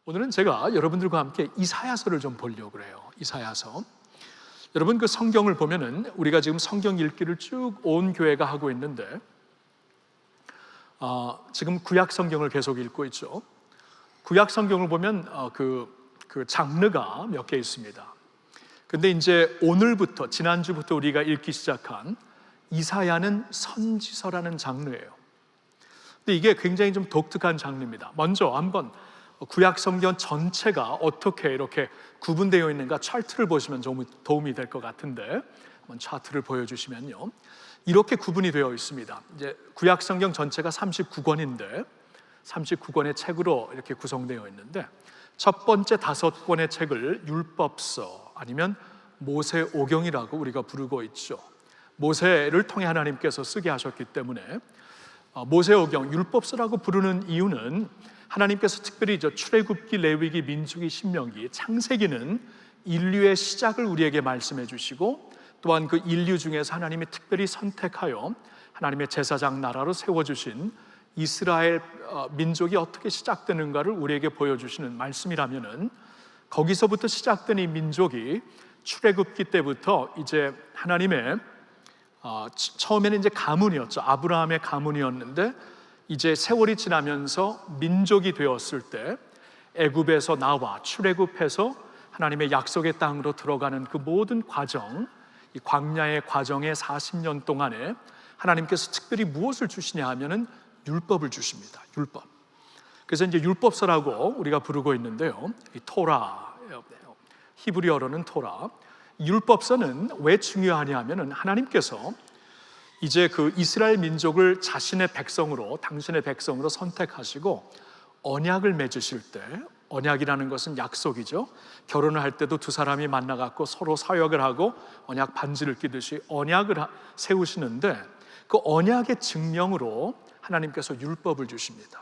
오늘은 제가 여러분들과 함께 이사야서를 좀 보려고 해요. 이사야서. 여러분, 그 성경을 보면은 우리가 지금 성경 읽기를 쭉 온 교회가 하고 있는데 지금 구약 성경을 계속 읽고 있죠. 구약 성경을 보면 그 장르가 몇 개 있습니다. 근데 이제 오늘부터, 지난주부터 우리가 읽기 시작한 이사야는 선지서라는 장르예요. 근데 이게 굉장히 좀 독특한 장르입니다. 먼저 한번 구약 성경 전체가 어떻게 이렇게 구분되어 있는가 차트를 보시면 좀 도움이 될 것 같은데, 한번 차트를 보여주시면요, 이렇게 구분이 되어 있습니다. 이제 구약 성경 전체가 39권인데 39권의 책으로 이렇게 구성되어 있는데, 첫 번째 5권의 책을 율법서 아니면 모세오경이라고 우리가 부르고 있죠. 모세를 통해 하나님께서 쓰게 하셨기 때문에 모세오경, 율법서라고 부르는 이유는 하나님께서 특별히 출애굽기, 레위기, 민수기, 신명기, 창세기는 인류의 시작을 우리에게 말씀해 주시고, 또한 그 인류 중에서 하나님이 특별히 선택하여 하나님의 제사장 나라로 세워주신 이스라엘 민족이 어떻게 시작되는가를 우리에게 보여주시는 말씀이라면은, 거기서부터 시작된 이 민족이 출애굽기 때부터 이제 하나님의 처음에는 이제 가문이었죠. 아브라함의 가문이었는데 이제 세월이 지나면서 민족이 되었을 때 애굽에서 나와 출애굽해서 하나님의 약속의 땅으로 들어가는 그 모든 과정, 이 광야의 과정의 40년 동안에 하나님께서 특별히 무엇을 주시냐 하면은 율법을 주십니다. 율법. 그래서 이제 율법서라고 우리가 부르고 있는데요, 이 토라, 히브리어로는 토라. 율법서는 왜 중요하냐 하면은 하나님께서 이제 그 이스라엘 민족을 자신의 백성으로, 당신의 백성으로 선택하시고 언약을 맺으실 때, 언약이라는 것은 약속이죠. 결혼을 할 때도 두 사람이 만나갖고 서로 사역을 하고 언약 반지를 끼듯이 언약을 세우시는데, 그 언약의 증명으로 하나님께서 율법을 주십니다.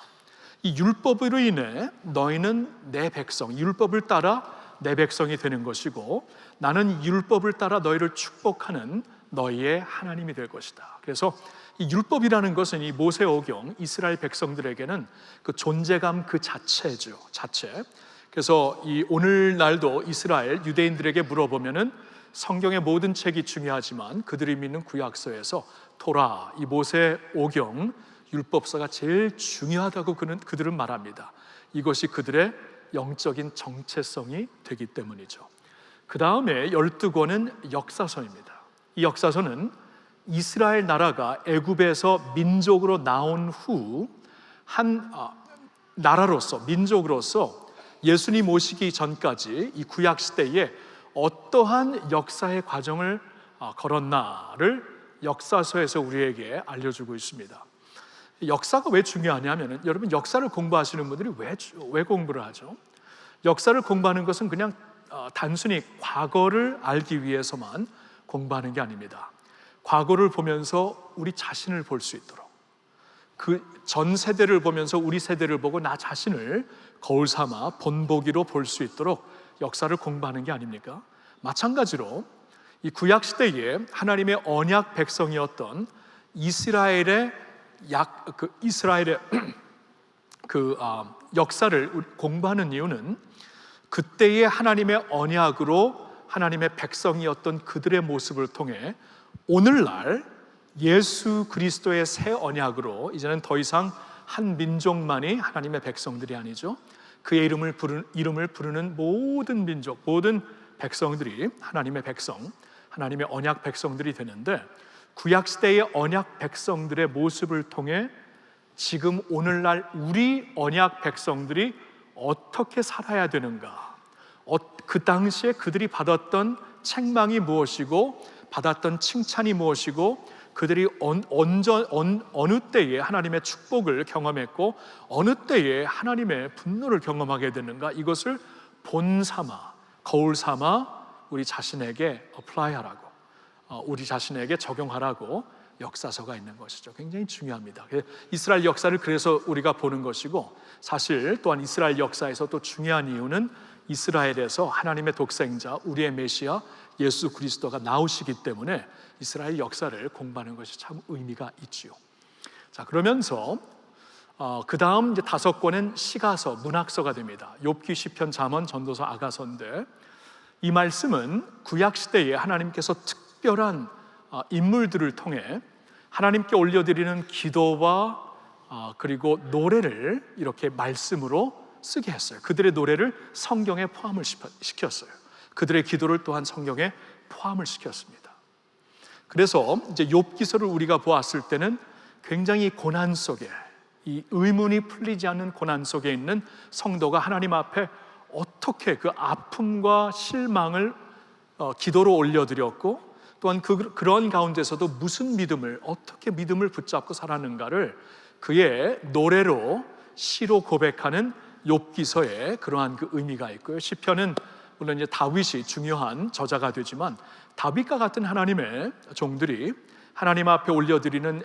이 율법으로 인해 너희는 내 백성, 율법을 따라 내 백성이 되는 것이고, 나는 율법을 따라 너희를 축복하는 너희의 하나님이 될 것이다. 그래서 이 율법이라는 것은 이 모세오경, 이스라엘 백성들에게는 그 존재감 그 자체죠. 자체. 그래서 이 오늘날도 이스라엘 유대인들에게 물어보면은 성경의 모든 책이 중요하지만 그들이 믿는 구약서에서 토라, 이 모세오경 율법서가 제일 중요하다고 그들은 말합니다. 이것이 그들의 영적인 정체성이 되기 때문이죠. 그 다음에 12권은 역사서입니다. 이 역사서는 이스라엘 나라가 애굽에서 민족으로 나온 후 한 나라로서, 민족으로서 예수님 오시기 전까지 이 구약 시대에 어떠한 역사의 과정을 걸었나를 역사서에서 우리에게 알려주고 있습니다. 역사가 왜 중요하냐면은, 여러분, 역사를 공부하시는 분들이 왜 공부를 하죠? 역사를 공부하는 것은 그냥 단순히 과거를 알기 위해서만 공부하는 게 아닙니다. 과거를 보면서 우리 자신을 볼 수 있도록, 그 전 세대를 보면서 우리 세대를 보고 나 자신을 거울 삼아 본보기로 볼 수 있도록 역사를 공부하는 게 아닙니까? 마찬가지로 이 구약 시대에 하나님의 언약 백성이었던 이스라엘의 역사를 공부하는 이유는, 그때의 하나님의 언약으로 하나님의 백성이었던 그들의 모습을 통해 오늘날 예수 그리스도의 새 언약으로 이제는 더 이상 한 민족만이 하나님의 백성들이 아니죠. 그의 이름을 부르는 모든 민족, 모든 백성들이 하나님의 백성, 하나님의 언약 백성들이 되는데, 구약시대의 언약 백성들의 모습을 통해 지금 오늘날 우리 언약 백성들이 어떻게 살아야 되는가, 그 당시에 그들이 받았던 책망이 무엇이고 받았던 칭찬이 무엇이고, 그들이 어느 때에 하나님의 축복을 경험했고 어느 때에 하나님의 분노를 경험하게 되는가, 이것을 본 삼아, 거울 삼아 우리 자신에게 어플라이하라고, 우리 자신에게 적용하라고 역사서가 있는 것이죠. 굉장히 중요합니다. 이스라엘 역사를 그래서 우리가 보는 것이고, 사실 또한 이스라엘 역사에서 또 중요한 이유는 이스라엘에서 하나님의 독생자, 우리의 메시아 예수 그리스도가 나오시기 때문에 이스라엘 역사를 공부하는 것이 참 의미가 있지요. 자, 그러면서 그 다음 이제 5권은 시가서, 문학서가 됩니다. 욥기, 시편, 잠언, 전도서, 아가서인데 이 말씀은 구약 시대에 하나님께서 특별한 인물들을 통해 하나님께 올려드리는 기도와 그리고 노래를 이렇게 말씀으로 쓰게 했어요. 그들의 노래를 성경에 포함을 시켰어요. 그들의 기도를 또한 성경에 포함을 시켰습니다. 그래서 이제 욥기서를 우리가 보았을 때는 굉장히 고난 속에, 이 의문이 풀리지 않는 고난 속에 있는 성도가 하나님 앞에 어떻게 그 아픔과 실망을 기도로 올려드렸고, 또한 그런 가운데서도 무슨 믿음을, 어떻게 믿음을 붙잡고 살았는가를 그의 노래로, 시로 고백하는 욥기서에 그러한 그 의미가 있고요. 시편은 물론 이제 다윗이 중요한 저자가 되지만 다윗과 같은 하나님의 종들이 하나님 앞에 올려드리는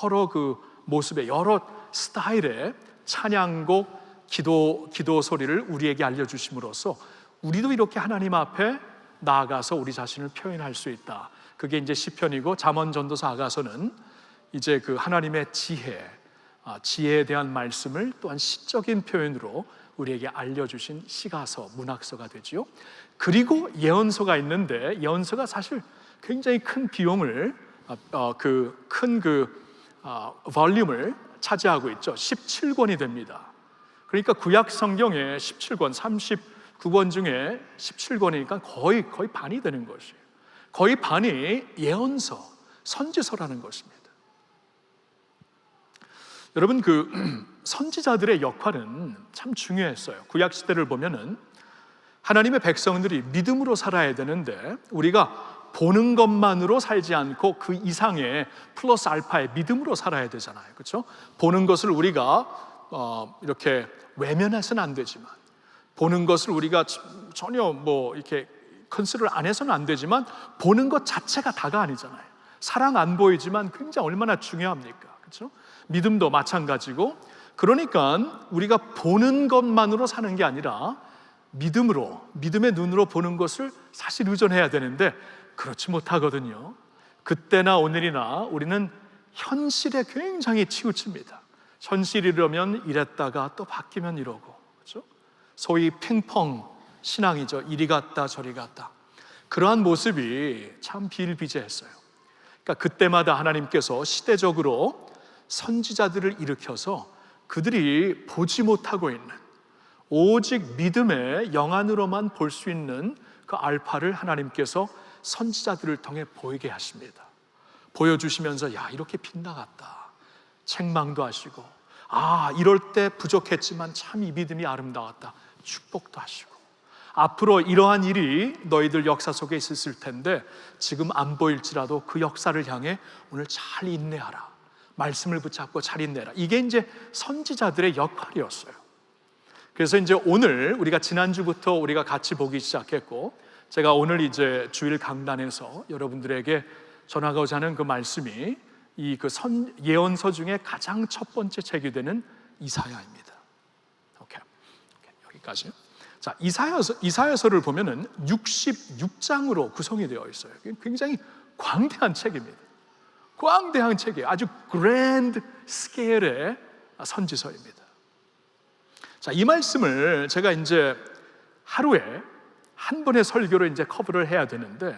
여러 그 모습의, 여러 스타일의 찬양곡, 기도 소리를 우리에게 알려주심으로써 우리도 이렇게 하나님 앞에 나아가서 우리 자신을 표현할 수 있다. 그게 이제 시편이고, 잠언, 전도서, 아가서는 이제 그 하나님의 지혜에 대한 말씀을 또한 시적인 표현으로 우리에게 알려주신 시가서, 문학서가 되지요. 그리고 예언서가 있는데, 예언서가 사실 굉장히 큰 비용을, 큰 볼륨을 차지하고 있죠. 17권이 됩니다. 그러니까 구약 성경의 17권, 39권 중에 17권이니까 거의 반이 되는 것이에요. 거의 반이 예언서, 선지서라는 것입니다. 여러분, 그 선지자들의 역할은 참 중요했어요. 구약 시대를 보면은 하나님의 백성들이 믿음으로 살아야 되는데, 우리가 보는 것만으로 살지 않고 그 이상의 플러스 알파의 믿음으로 살아야 되잖아요. 그렇죠? 보는 것을 우리가 이렇게 외면해서는 안 되지만, 보는 것을 우리가 전혀 이렇게 컨시더를 안 해서는 안 되지만, 보는 것 자체가 다가 아니잖아요. 사랑 안 보이지만 굉장히 얼마나 중요합니까? 그렇죠? 믿음도 마찬가지고, 그러니까 우리가 보는 것만으로 사는 게 아니라 믿음으로, 믿음의 눈으로 보는 것을 사실 의존해야 되는데 그렇지 못하거든요. 그때나 오늘이나 우리는 현실에 굉장히 치우칩니다. 현실이라면 이랬다가 또 바뀌면 이러고, 그렇죠? 소위 핑퐁 신앙이죠. 이리 갔다 저리 갔다. 그러한 모습이 참 비일비재했어요. 그러니까 그때마다 하나님께서 시대적으로 선지자들을 일으켜서 그들이 보지 못하고 있는, 오직 믿음의 영안으로만 볼 수 있는 그 알파를 하나님께서 선지자들을 통해 보이게 하십니다. 보여주시면서, 야, 이렇게 빗나갔다, 책망도 하시고, 이럴 때 부족했지만 참 이 믿음이 아름다웠다, 축복도 하시고, 앞으로 이러한 일이 너희들 역사 속에 있을 텐데 지금 안 보일지라도 그 역사를 향해 오늘 잘 인내하라, 말씀을 붙잡고 잘 인내하라. 이게 이제 선지자들의 역할이었어요. 그래서 이제 오늘 우리가 지난주부터 우리가 같이 보기 시작했고, 제가 오늘 이제 주일 강단에서 여러분들에게 전하고자 하는 그 말씀이 이 그 예언서 중에 가장 첫 번째 책이 되는 이사야입니다. 오케이. 여기까지. 자, 이사야서를 보면은 66장으로 구성이 되어 있어요. 굉장히 광대한 책입니다. 광대한 책이에요. 아주 그랜드 스케일의 선지서입니다. 자, 이 말씀을 제가 이제 하루에 한 번의 설교로 이제 커버를 해야 되는데,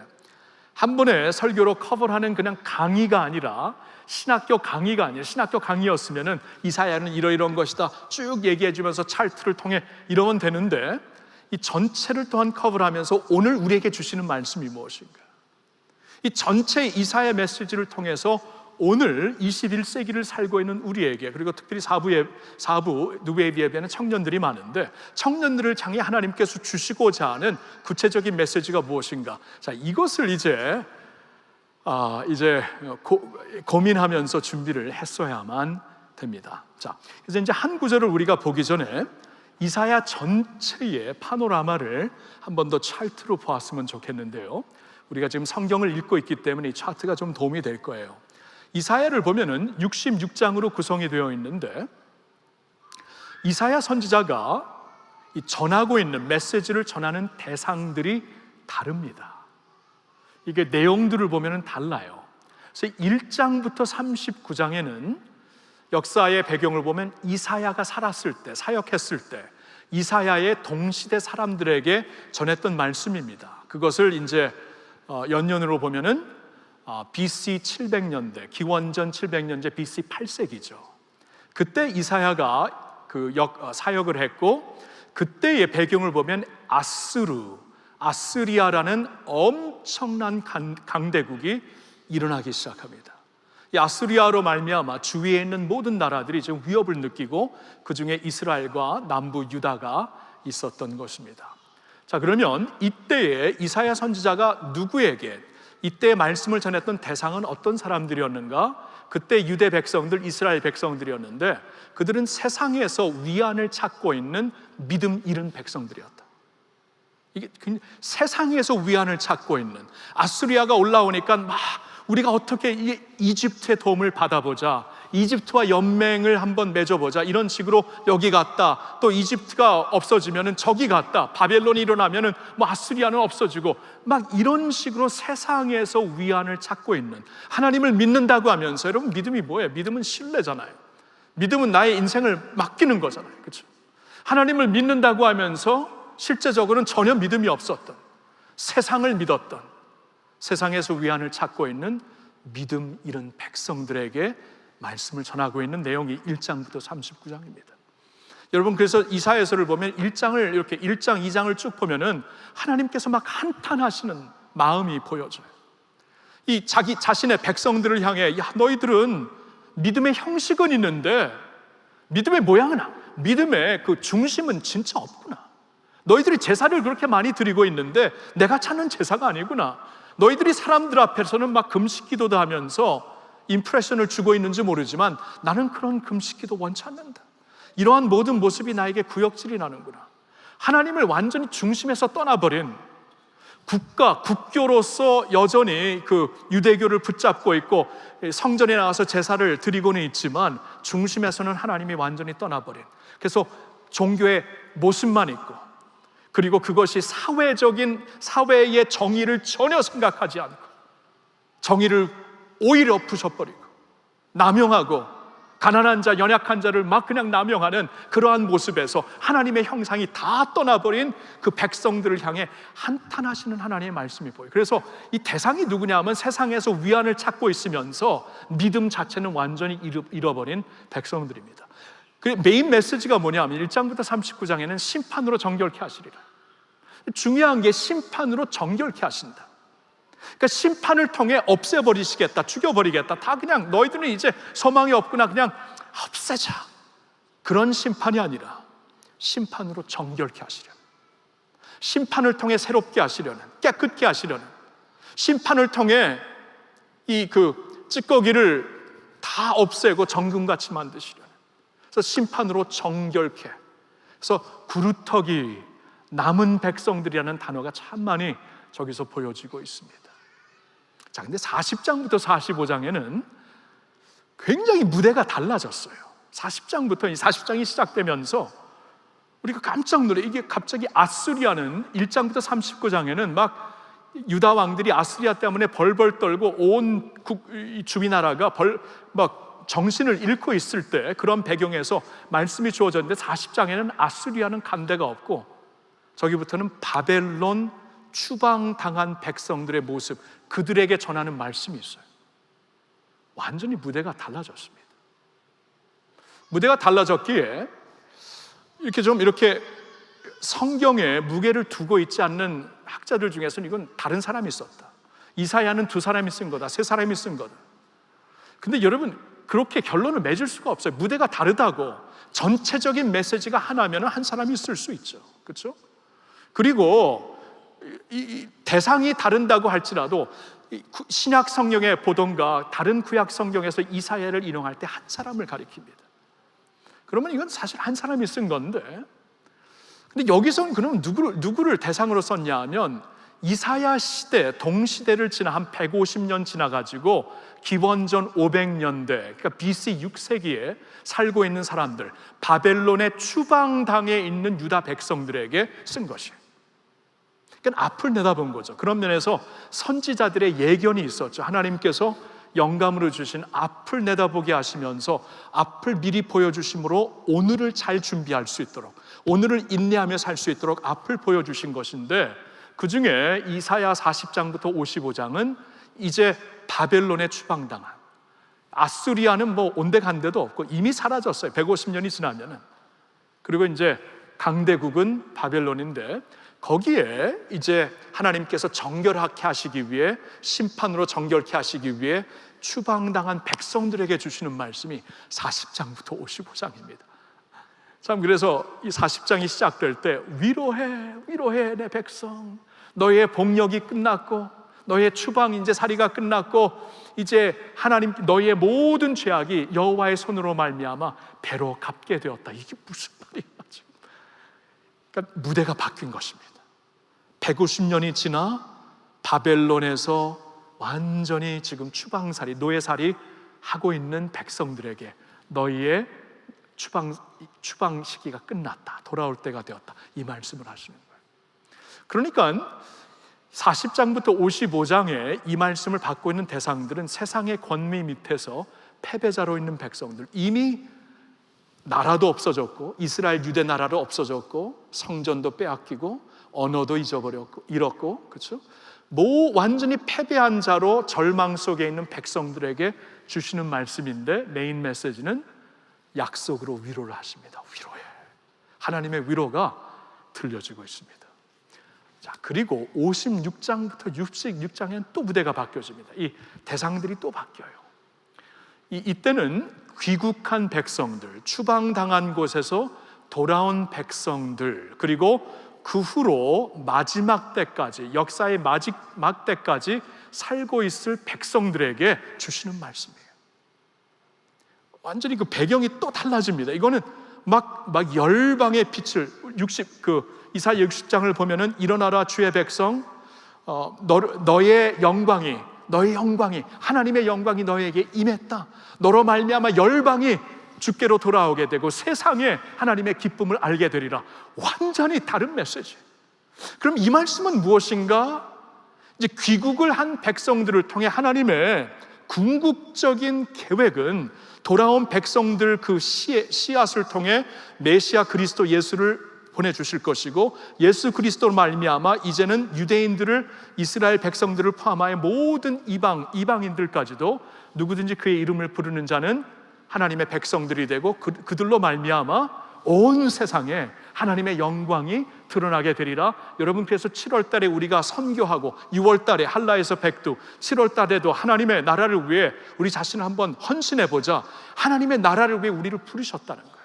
한 번의 설교로 커버하는 그냥 강의가 아니라, 신학교 강의가 아니라, 신학교 강의였으면은 이사야는 이러이러한 것이다 쭉 얘기해 주면서 차트를 통해 이러면 되는데, 이 전체를 또한 커버를 하면서 오늘 우리에게 주시는 말씀이 무엇인가, 이 전체 이사야 메시지를 통해서 오늘 21세기를 살고 있는 우리에게, 그리고 특별히 사부 누베이브 예배는 청년들이 많은데, 청년들을 향해 하나님께서 주시고자 하는 구체적인 메시지가 무엇인가, 자, 이것을 이제 고민하면서 준비를 했어야만 됩니다. 자, 그래서 이제 한 구절을 우리가 보기 전에 이사야 전체의 파노라마를 한 번 더 차트로 보았으면 좋겠는데요. 우리가 지금 성경을 읽고 있기 때문에 이 차트가 좀 도움이 될 거예요. 이사야를 보면은 66장으로 구성이 되어 있는데, 이사야 선지자가 전하고 있는 메시지를 전하는 대상들이 다릅니다. 이게 내용들을 보면은 달라요. 그래서 1장부터 39장에는 역사의 배경을 보면 이사야가 살았을 때, 사역했을 때 이사야의 동시대 사람들에게 전했던 말씀입니다. 그것을 이제 연년으로 보면은 BC 700년대, 기원전 700년대 BC 8세기죠. 그때 이사야가 사역을 했고, 그때의 배경을 보면 아스리아라는 엄청난 강대국이 일어나기 시작합니다. 이 아스리아로 말미암아 주위에 있는 모든 나라들이 지금 위협을 느끼고, 그 중에 이스라엘과 남부 유다가 있었던 것입니다. 자, 그러면 이때에 이사야 선지자가 누구에게, 이때의 말씀을 전했던 대상은 어떤 사람들이었는가? 그때 유대 백성들, 이스라엘 백성들이었는데, 그들은 세상에서 위안을 찾고 있는 믿음 잃은 백성들이었다. 이게 세상에서 위안을 찾고 있는, 아수리아가 올라오니까 막 우리가 어떻게 이집트의 도움을 받아보자, 이집트와 연맹을 한번 맺어보자, 이런 식으로 여기 갔다, 또 이집트가 없어지면은 저기 갔다, 바벨론이 일어나면은 뭐 아수리아는 없어지고, 막 이런 식으로 세상에서 위안을 찾고 있는, 하나님을 믿는다고 하면서, 여러분 믿음이 뭐예요? 믿음은 신뢰잖아요. 믿음은 나의 인생을 맡기는 거잖아요. 그렇죠? 하나님을 믿는다고 하면서 실제적으로는 전혀 믿음이 없었던, 세상을 믿었던, 세상에서 위안을 찾고 있는 믿음 잃은 백성들에게 말씀을 전하고 있는 내용이 1장부터 39장입니다. 여러분, 그래서 이사야서를 보면 1장을 이렇게 1장, 2장을 쭉 보면은 하나님께서 막 한탄하시는 마음이 보여져요. 이 자기 자신의 백성들을 향해, 야, 너희들은 믿음의 형식은 있는데 믿음의 모양은, 믿음의 그 중심은 진짜 없구나. 너희들이 제사를 그렇게 많이 드리고 있는데 내가 찾는 제사가 아니구나. 너희들이 사람들 앞에서는 막 금식 기도도 하면서 임프레션을 주고 있는지 모르지만 나는 그런 금식 기도 원치 않는다. 이러한 모든 모습이 나에게 구역질이 나는구나. 하나님을 완전히 중심에서 떠나버린 국교로서 여전히 그 유대교를 붙잡고 있고 성전에 나가서 제사를 드리고는 있지만 중심에서는 하나님이 완전히 떠나버린, 그래서 종교의 모습만 있고, 그리고 그것이 사회의 정의를 전혀 생각하지 않고 정의를 오히려 부숴버리고 남용하고 가난한 자, 연약한 자를 막 그냥 남용하는 그러한 모습에서 하나님의 형상이 다 떠나버린 그 백성들을 향해 한탄하시는 하나님의 말씀이 보여요. 그래서 이 대상이 누구냐 하면 세상에서 위안을 찾고 있으면서 믿음 자체는 완전히 잃어버린 백성들입니다. 그 메인 메시지가 뭐냐 하면 1장부터 39장에는 심판으로 정결케 하시리라. 중요한 게 심판으로 정결케 하신다. 그러니까 심판을 통해 없애버리시겠다, 죽여버리겠다, 다 그냥 너희들은 이제 소망이 없구나, 그냥 없애자, 그런 심판이 아니라 심판으로 정결케 하시려는, 심판을 통해 새롭게 하시려는, 깨끗게 하시려는, 심판을 통해 이 찌꺼기를 다 없애고 정금같이 만드시려는, 그래서 심판으로 정결케, 그래서 구루터기 남은 백성들이라는 단어가 참 많이 저기서 보여지고 있습니다. 자, 근데 40장부터 45장에는 굉장히 무대가 달라졌어요. 40장부터 이 40장이 시작되면서 우리가 깜짝 놀래. 이게 갑자기 아스리아는 1장부터 39장에는 막 유다 왕들이 아스리아 때문에 벌벌 떨고 온 주위나라가 막 정신을 잃고 있을 때 그런 배경에서 말씀이 주어졌는데, 40장에는 아스리아는 간대가 없고 저기부터는 바벨론 추방당한 백성들의 모습, 그들에게 전하는 말씀이 있어요. 완전히 무대가 달라졌습니다. 무대가 달라졌기에 이렇게 성경에 무게를 두고 있지 않는 학자들 중에서는 이건 다른 사람이 썼다, 이사야는 2사람이 쓴 거다, 3사람이 쓴 거다. 근데 여러분, 그렇게 결론을 맺을 수가 없어요. 무대가 다르다고 전체적인 메시지가 하나면 한 사람이 쓸 수 있죠. 그렇죠? 그리고 이 대상이 다른다고 할지라도 신약 성경에 보던가 다른 구약 성경에서 이사야를 인용할 때 한 사람을 가리킵니다. 그러면 이건 사실 한 사람이 쓴 건데, 근데 여기서는 그럼 누구를 대상으로 썼냐 하면, 이사야 시대, 동시대를 지나 한 150년 지나가지고 기원전 500년대, 그러니까 BC 6세기에 살고 있는 사람들, 바벨론의 추방당에 있는 유다 백성들에게 쓴 것이에요. 그러니까 앞을 내다본 거죠. 그런 면에서 선지자들의 예견이 있었죠. 하나님께서 영감으로 주신 앞을 내다보게 하시면서 앞을 미리 보여주심으로 오늘을 잘 준비할 수 있도록, 오늘을 인내하며 살 수 있도록 앞을 보여주신 것인데, 그 중에 이사야 40장부터 55장은 이제 바벨론에 추방당한, 아수리아는 뭐 온데간데도 없고 이미 사라졌어요. 150년이 지나면은. 그리고 이제 강대국은 바벨론인데, 거기에 이제 하나님께서 정결하게 하시기 위해, 심판으로 정결케 하시기 위해 추방당한 백성들에게 주시는 말씀이 40장부터 55장입니다. 참, 그래서 이 40장이 시작될 때 위로해, 위로해 내 백성, 너의 복력이 끝났고 너의 추방 이제 살이가 끝났고 이제 하나님 너의 모든 죄악이 여호와의 손으로 말미암아 배로 갚게 되었다. 이게 무슨 말이야 지금? 그러니까 무대가 바뀐 것입니다. 150년이 지나 바벨론에서 완전히 지금 추방살이, 노예살이 하고 있는 백성들에게 너희의 추방 시기가 끝났다, 돌아올 때가 되었다, 이 말씀을 하시는 거예요. 그러니까 40장부터 55장에 이 말씀을 받고 있는 대상들은 세상의 권위 밑에서 패배자로 있는 백성들, 이미 나라도 없어졌고 이스라엘 유대 나라도 없어졌고 성전도 빼앗기고 언어도 잃었고, 그렇죠? 완전히 패배한 자로 절망 속에 있는 백성들에게 주시는 말씀인데, 메인 메시지는 약속으로 위로를 하십니다. 위로해. 하나님의 위로가 들려지고 있습니다. 자, 그리고 56장부터 66장에는 또 무대가 바뀌어집니다. 이 대상들이 또 바뀌어요. 이때는 귀국한 백성들, 추방당한 곳에서 돌아온 백성들, 그리고 그 후로 마지막 때까지, 역사의 마지막 때까지 살고 있을 백성들에게 주시는 말씀이에요. 완전히 그 배경이 또 달라집니다. 이거는 막 열방의 빛을, 이사야 60장을 보면은 일어나라 주의 백성, 너의 영광이 하나님의 영광이 너에게 임했다. 너로 말미암아 열방이 주께로 돌아오게 되고 세상에 하나님의 기쁨을 알게 되리라. 완전히 다른 메시지. 그럼 이 말씀은 무엇인가? 이제 귀국을 한 백성들을 통해 하나님의 궁극적인 계획은 돌아온 백성들 그 씨앗을 통해 메시아 그리스도 예수를 보내주실 것이고, 예수 그리스도로 말미암아 이제는 유대인들을, 이스라엘 백성들을 포함하여 모든 이방인들까지도 누구든지 그의 이름을 부르는 자는 하나님의 백성들이 되고 그들로 말미암아 온 세상에 하나님의 영광이 드러나게 되리라. 여러분, 그래서 7월 달에 우리가 선교하고 6월 달에 한라에서 백두, 7월 달에도 하나님의 나라를 위해 우리 자신을 한번 헌신해 보자. 하나님의 나라를 위해 우리를 부르셨다는 거예요.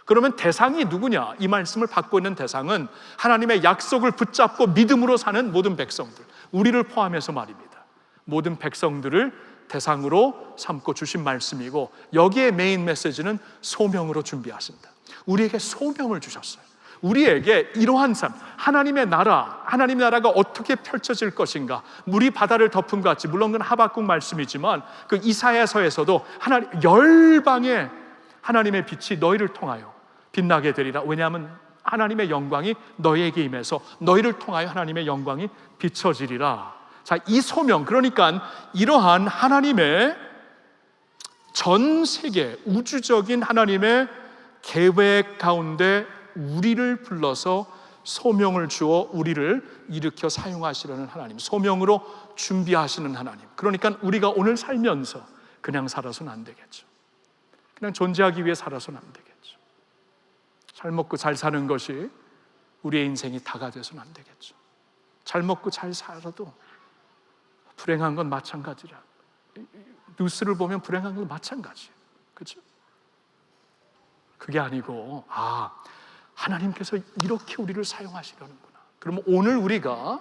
그러면 대상이 누구냐? 이 말씀을 받고 있는 대상은 하나님의 약속을 붙잡고 믿음으로 사는 모든 백성들, 우리를 포함해서 말입니다. 모든 백성들을 대상으로 삼고 주신 말씀이고, 여기에 메인 메시지는 소명으로 준비하십니다. 우리에게 소명을 주셨어요. 우리에게 이러한 삶, 하나님의 나라가 어떻게 펼쳐질 것인가, 물이 바다를 덮은 것 같이, 물론 그건 하박국 말씀이지만 그 이사야서에서도 열방의 하나님의 빛이 너희를 통하여 빛나게 되리라. 왜냐하면 하나님의 영광이 너희에게 임해서 너희를 통하여 하나님의 영광이 비춰지리라. 자, 이 소명, 그러니까 이러한 하나님의 전 세계 우주적인 하나님의 계획 가운데 우리를 불러서 소명을 주어 우리를 일으켜 사용하시려는 하나님, 소명으로 준비하시는 하나님. 그러니까 우리가 오늘 살면서 그냥 살아서는 안 되겠죠. 그냥 존재하기 위해 살아서는 안 되겠죠. 잘 먹고 잘 사는 것이 우리의 인생이 다가 돼서는 안 되겠죠. 잘 먹고 잘 살아도 불행한 건 마찬가지라. 뉴스를 보면 불행한 건 마찬가지예요. 그렇죠? 그게 아니고, 하나님께서 이렇게 우리를 사용하시려는구나. 그러면 오늘 우리가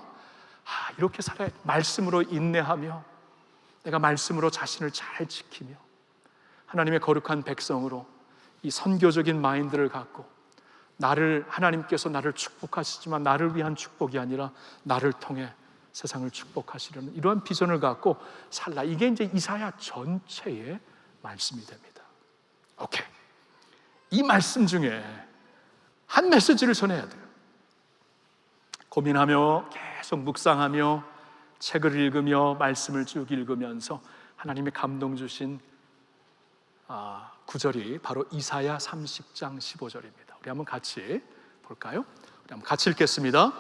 이렇게 살아야, 말씀으로 인내하며 내가 말씀으로 자신을 잘 지키며 하나님의 거룩한 백성으로 이 선교적인 마인드를 갖고, 하나님께서 나를 축복하시지만 나를 위한 축복이 아니라 나를 통해 세상을 축복하시려는 이러한 비전을 갖고 살라. 이게 이제 이사야 전체의 말씀이 됩니다. 오케이. 이 말씀 중에 한 메시지를 전해야 돼요. 고민하며 계속 묵상하며 책을 읽으며 말씀을 쭉 읽으면서 하나님의 감동 주신 구절이 바로 이사야 30장 15절입니다. 우리 한번 같이 볼까요? 우리 한번 같이 읽겠습니다.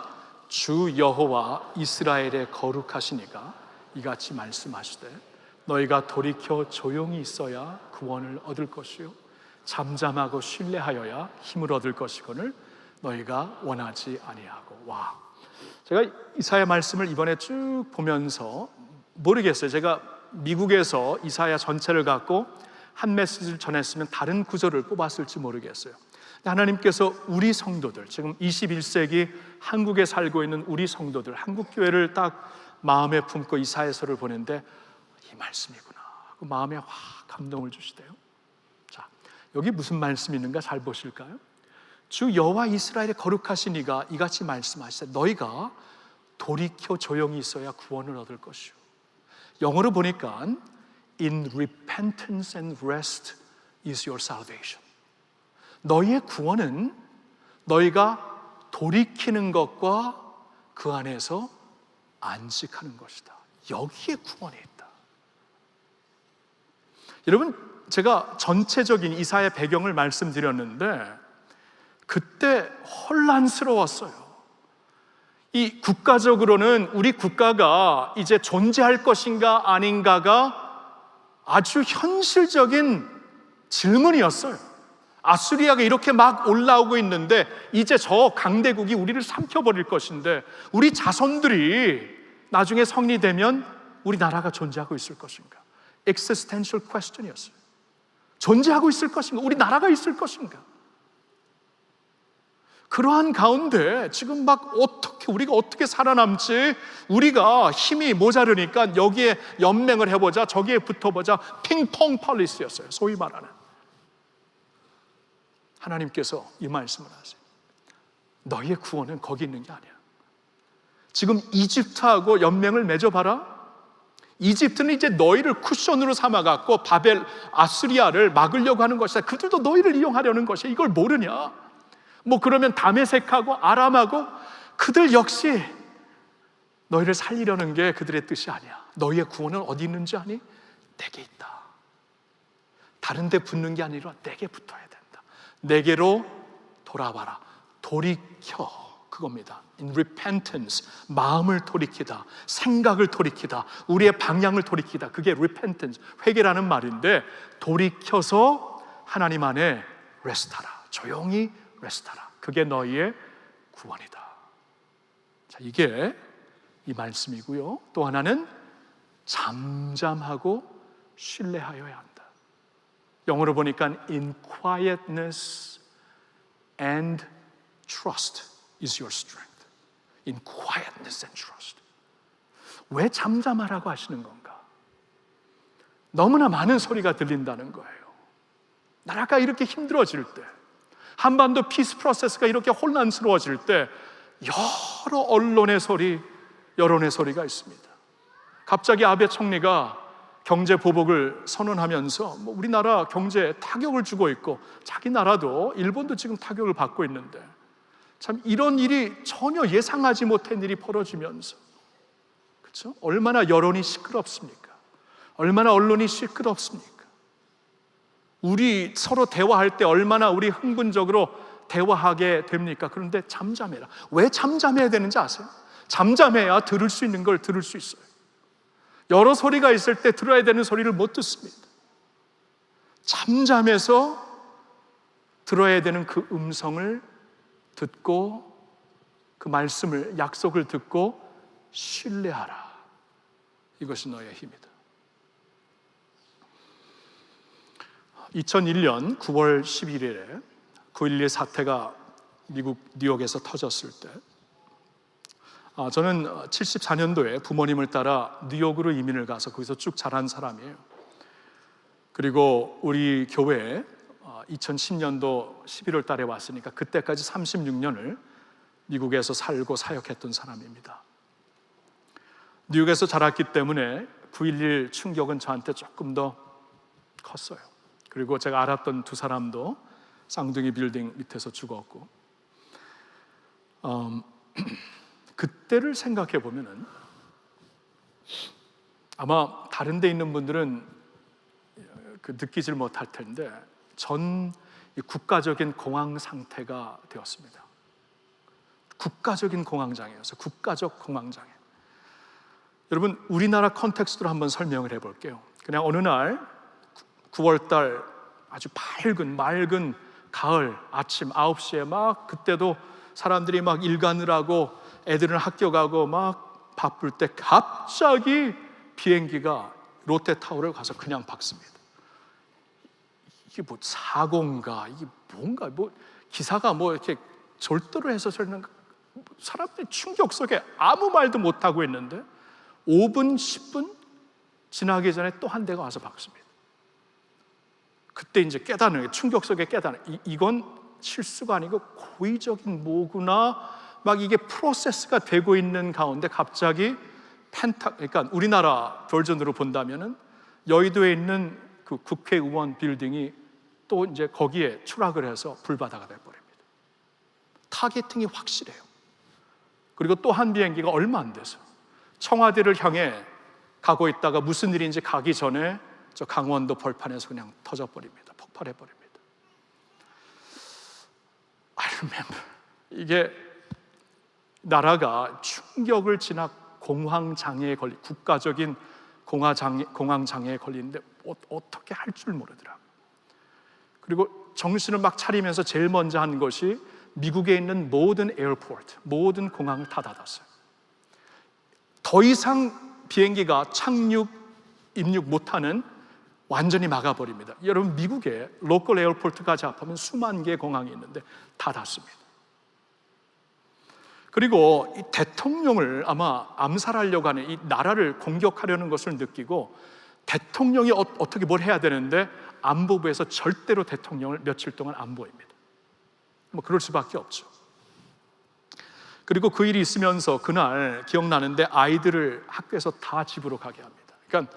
주 여호와 이스라엘의 거룩하시니가 이같이 말씀하시되 너희가 돌이켜 조용히 있어야 구원을 얻을 것이요 잠잠하고 신뢰하여야 힘을 얻을 것이거늘 너희가 원하지 아니하고. 와, 제가 이사야 말씀을 이번에 쭉 보면서 모르겠어요. 제가 미국에서 이사야 전체를 갖고 한 메시지를 전했으면 다른 구절을 뽑았을지 모르겠어요. 하나님께서 우리 성도들, 지금 21세기 한국에 살고 있는 우리 성도들, 한국교회를 딱 마음에 품고 이사야서를 보는데 이 말씀이구나 하고 마음에 확 감동을 주시대요. 자, 여기 무슨 말씀이 있는가 잘 보실까요? 주 여호와 이스라엘의 거룩하신 이가 이같이 말씀하시되 너희가 돌이켜 조용히 있어야 구원을 얻을 것이요. 영어로 보니까 In repentance and rest is your salvation. 너희의 구원은 너희가 돌이키는 것과 그 안에서 안식하는 것이다. 여기에 구원이 있다. 여러분, 제가 전체적인 이사야 배경을 말씀드렸는데 그때 혼란스러웠어요. 이 국가적으로는 우리 국가가 이제 존재할 것인가 아닌가가 아주 현실적인 질문이었어요. 아수리아가 이렇게 막 올라오고 있는데 이제 저 강대국이 우리를 삼켜버릴 것인데 우리 자손들이 나중에 성리 되면 우리나라가 존재하고 있을 것인가? existential question이었어요. 존재하고 있을 것인가? 우리나라가 있을 것인가? 그러한 가운데 지금 막 우리가 어떻게 살아남지? 우리가 힘이 모자르니까 여기에 연맹을 해보자, 저기에 붙어보자, 핑퐁 폴리시였어요. 소위 말하는. 하나님께서 이 말씀을 하세요. 너희의 구원은 거기 있는 게 아니야. 지금 이집트하고 연맹을 맺어봐라. 이집트는 이제 너희를 쿠션으로 삼아갖고 바벨, 아수리아를 막으려고 하는 것이다. 그들도 너희를 이용하려는 것이야. 이걸 모르냐? 그러면 다메섹하고 아람하고 그들 역시 너희를 살리려는 게 그들의 뜻이 아니야. 너희의 구원은 어디 있는지 아니? 내게 있다. 다른 데 붙는 게 아니라 내게 붙어야 된다. 내게로 돌아와라. 돌이켜. 그겁니다. In repentance, 마음을 돌이키다, 생각을 돌이키다, 우리의 방향을 돌이키다. 그게 repentance, 회개라는 말인데 돌이켜서 하나님 안에 레스트하라. 조용히 레스트하라. 그게 너희의 구원이다. 자, 이게 이 말씀이고요. 또 하나는 잠잠하고 신뢰하여야 한다. 영어로 보니까 in quietness and trust is your strength. In quietness and trust. 왜 잠잠하라고 하시는 건가? 너무나 많은 소리가 들린다는 거예요. 나라가 이렇게 힘들어질 때, 한반도 피스 프로세스가 이렇게 혼란스러워질 때 여러 언론의 소리, 여론의 소리가 있습니다. 갑자기 아베 총리가 경제 보복을 선언하면서 우리나라 경제에 타격을 주고 있고 자기 나라도 일본도 지금 타격을 받고 있는데 참 이런 일이 전혀 예상하지 못한 일이 벌어지면서 그렇죠? 얼마나 여론이 시끄럽습니까? 얼마나 언론이 시끄럽습니까? 우리 서로 대화할 때 얼마나 우리 흥분적으로 대화하게 됩니까? 그런데 잠잠해라. 왜 잠잠해야 되는지 아세요? 잠잠해야 들을 수 있는 걸 들을 수 있어요. 여러 소리가 있을 때 들어야 되는 소리를 못 듣습니다. 잠잠해서 들어야 되는 그 음성을 듣고 그 말씀을, 약속을 듣고 신뢰하라. 이것이 너의 힘이다. 2001년 9월 11일에 9.11 사태가 미국 뉴욕에서 터졌을 때 저는 74년도에 부모님을 따라 뉴욕으로 이민을 가서 거기서 쭉 자란 사람이에요. 그리고 우리 교회에 2010년도 11월 달에 왔으니까 그때까지 36년을 미국에서 살고 사역했던 사람입니다. 뉴욕에서 자랐기 때문에 9.11 충격은 저한테 조금 더 컸어요. 그리고 제가 알았던 두 사람도 쌍둥이 빌딩 밑에서 죽었고 그때를 생각해 보면은 아마 다른 데 있는 분들은 느끼질 못할 텐데 전 국가적인 공황 상태가 되었습니다. 국가적인 공황장애였어요. 국가적 공황장애. 여러분, 우리나라 컨텍스트로 한번 설명을 해볼게요. 그냥 어느 날 9월달 아주 맑은 가을 아침 9시에 막 그때도 사람들이 막 일 가느라고 애들은 학교 가고 막 바쁠 때 갑자기 비행기가 롯데타워를 가서 그냥 박습니다. 이게 뭐 사고인가, 이게 뭔가, 뭐 기사가 뭐 이렇게 절도를 해서 저러는가, 사람들이 충격 속에 아무 말도 못하고 있는데 5분, 10분 지나기 전에 또 한 대가 와서 박습니다. 그때 이제 깨닫는 거예요. 충격 속에 깨닫는, 이건 실수가 아니고 고의적인 뭐구나, 막 이게 프로세스가 되고 있는 가운데 갑자기 그러니까 우리나라 버전으로 본다면은 여의도에 있는 그 국회의원 빌딩이 또 이제 거기에 추락을 해서 불바다가 돼버립니다. 타겟팅이 확실해요. 그리고 또 한 비행기가 얼마 안 돼서 청와대를 향해 가고 있다가 무슨 일인지 가기 전에 저 강원도 벌판에서 그냥 터져버립니다. 폭발해버립니다. I remember. 이게 나라가 충격을 지나 공황장애에 국가적인 공황장애에 걸리는데 어떻게 할 줄 모르더라고요. 그리고 정신을 막 차리면서 제일 먼저 한 것이 미국에 있는 모든 에어포트, 모든 공항을 다 닫았어요. 더 이상 비행기가 착륙, 입륙 못하는, 완전히 막아버립니다. 여러분, 미국에 로컬 에어포트까지 합하면 수만 개의 공항이 있는데 다 닫습니다. 그리고 이 대통령을 아마 암살하려고 하는, 이 나라를 공격하려는 것을 느끼고 대통령이 어떻게 뭘 해야 되는데 안보부에서 절대로 대통령을 며칠 동안 안 보입니다. 뭐 그럴 수밖에 없죠. 그리고 그 일이 있으면서 그날 기억나는데 아이들을 학교에서 다 집으로 가게 합니다. 그러니까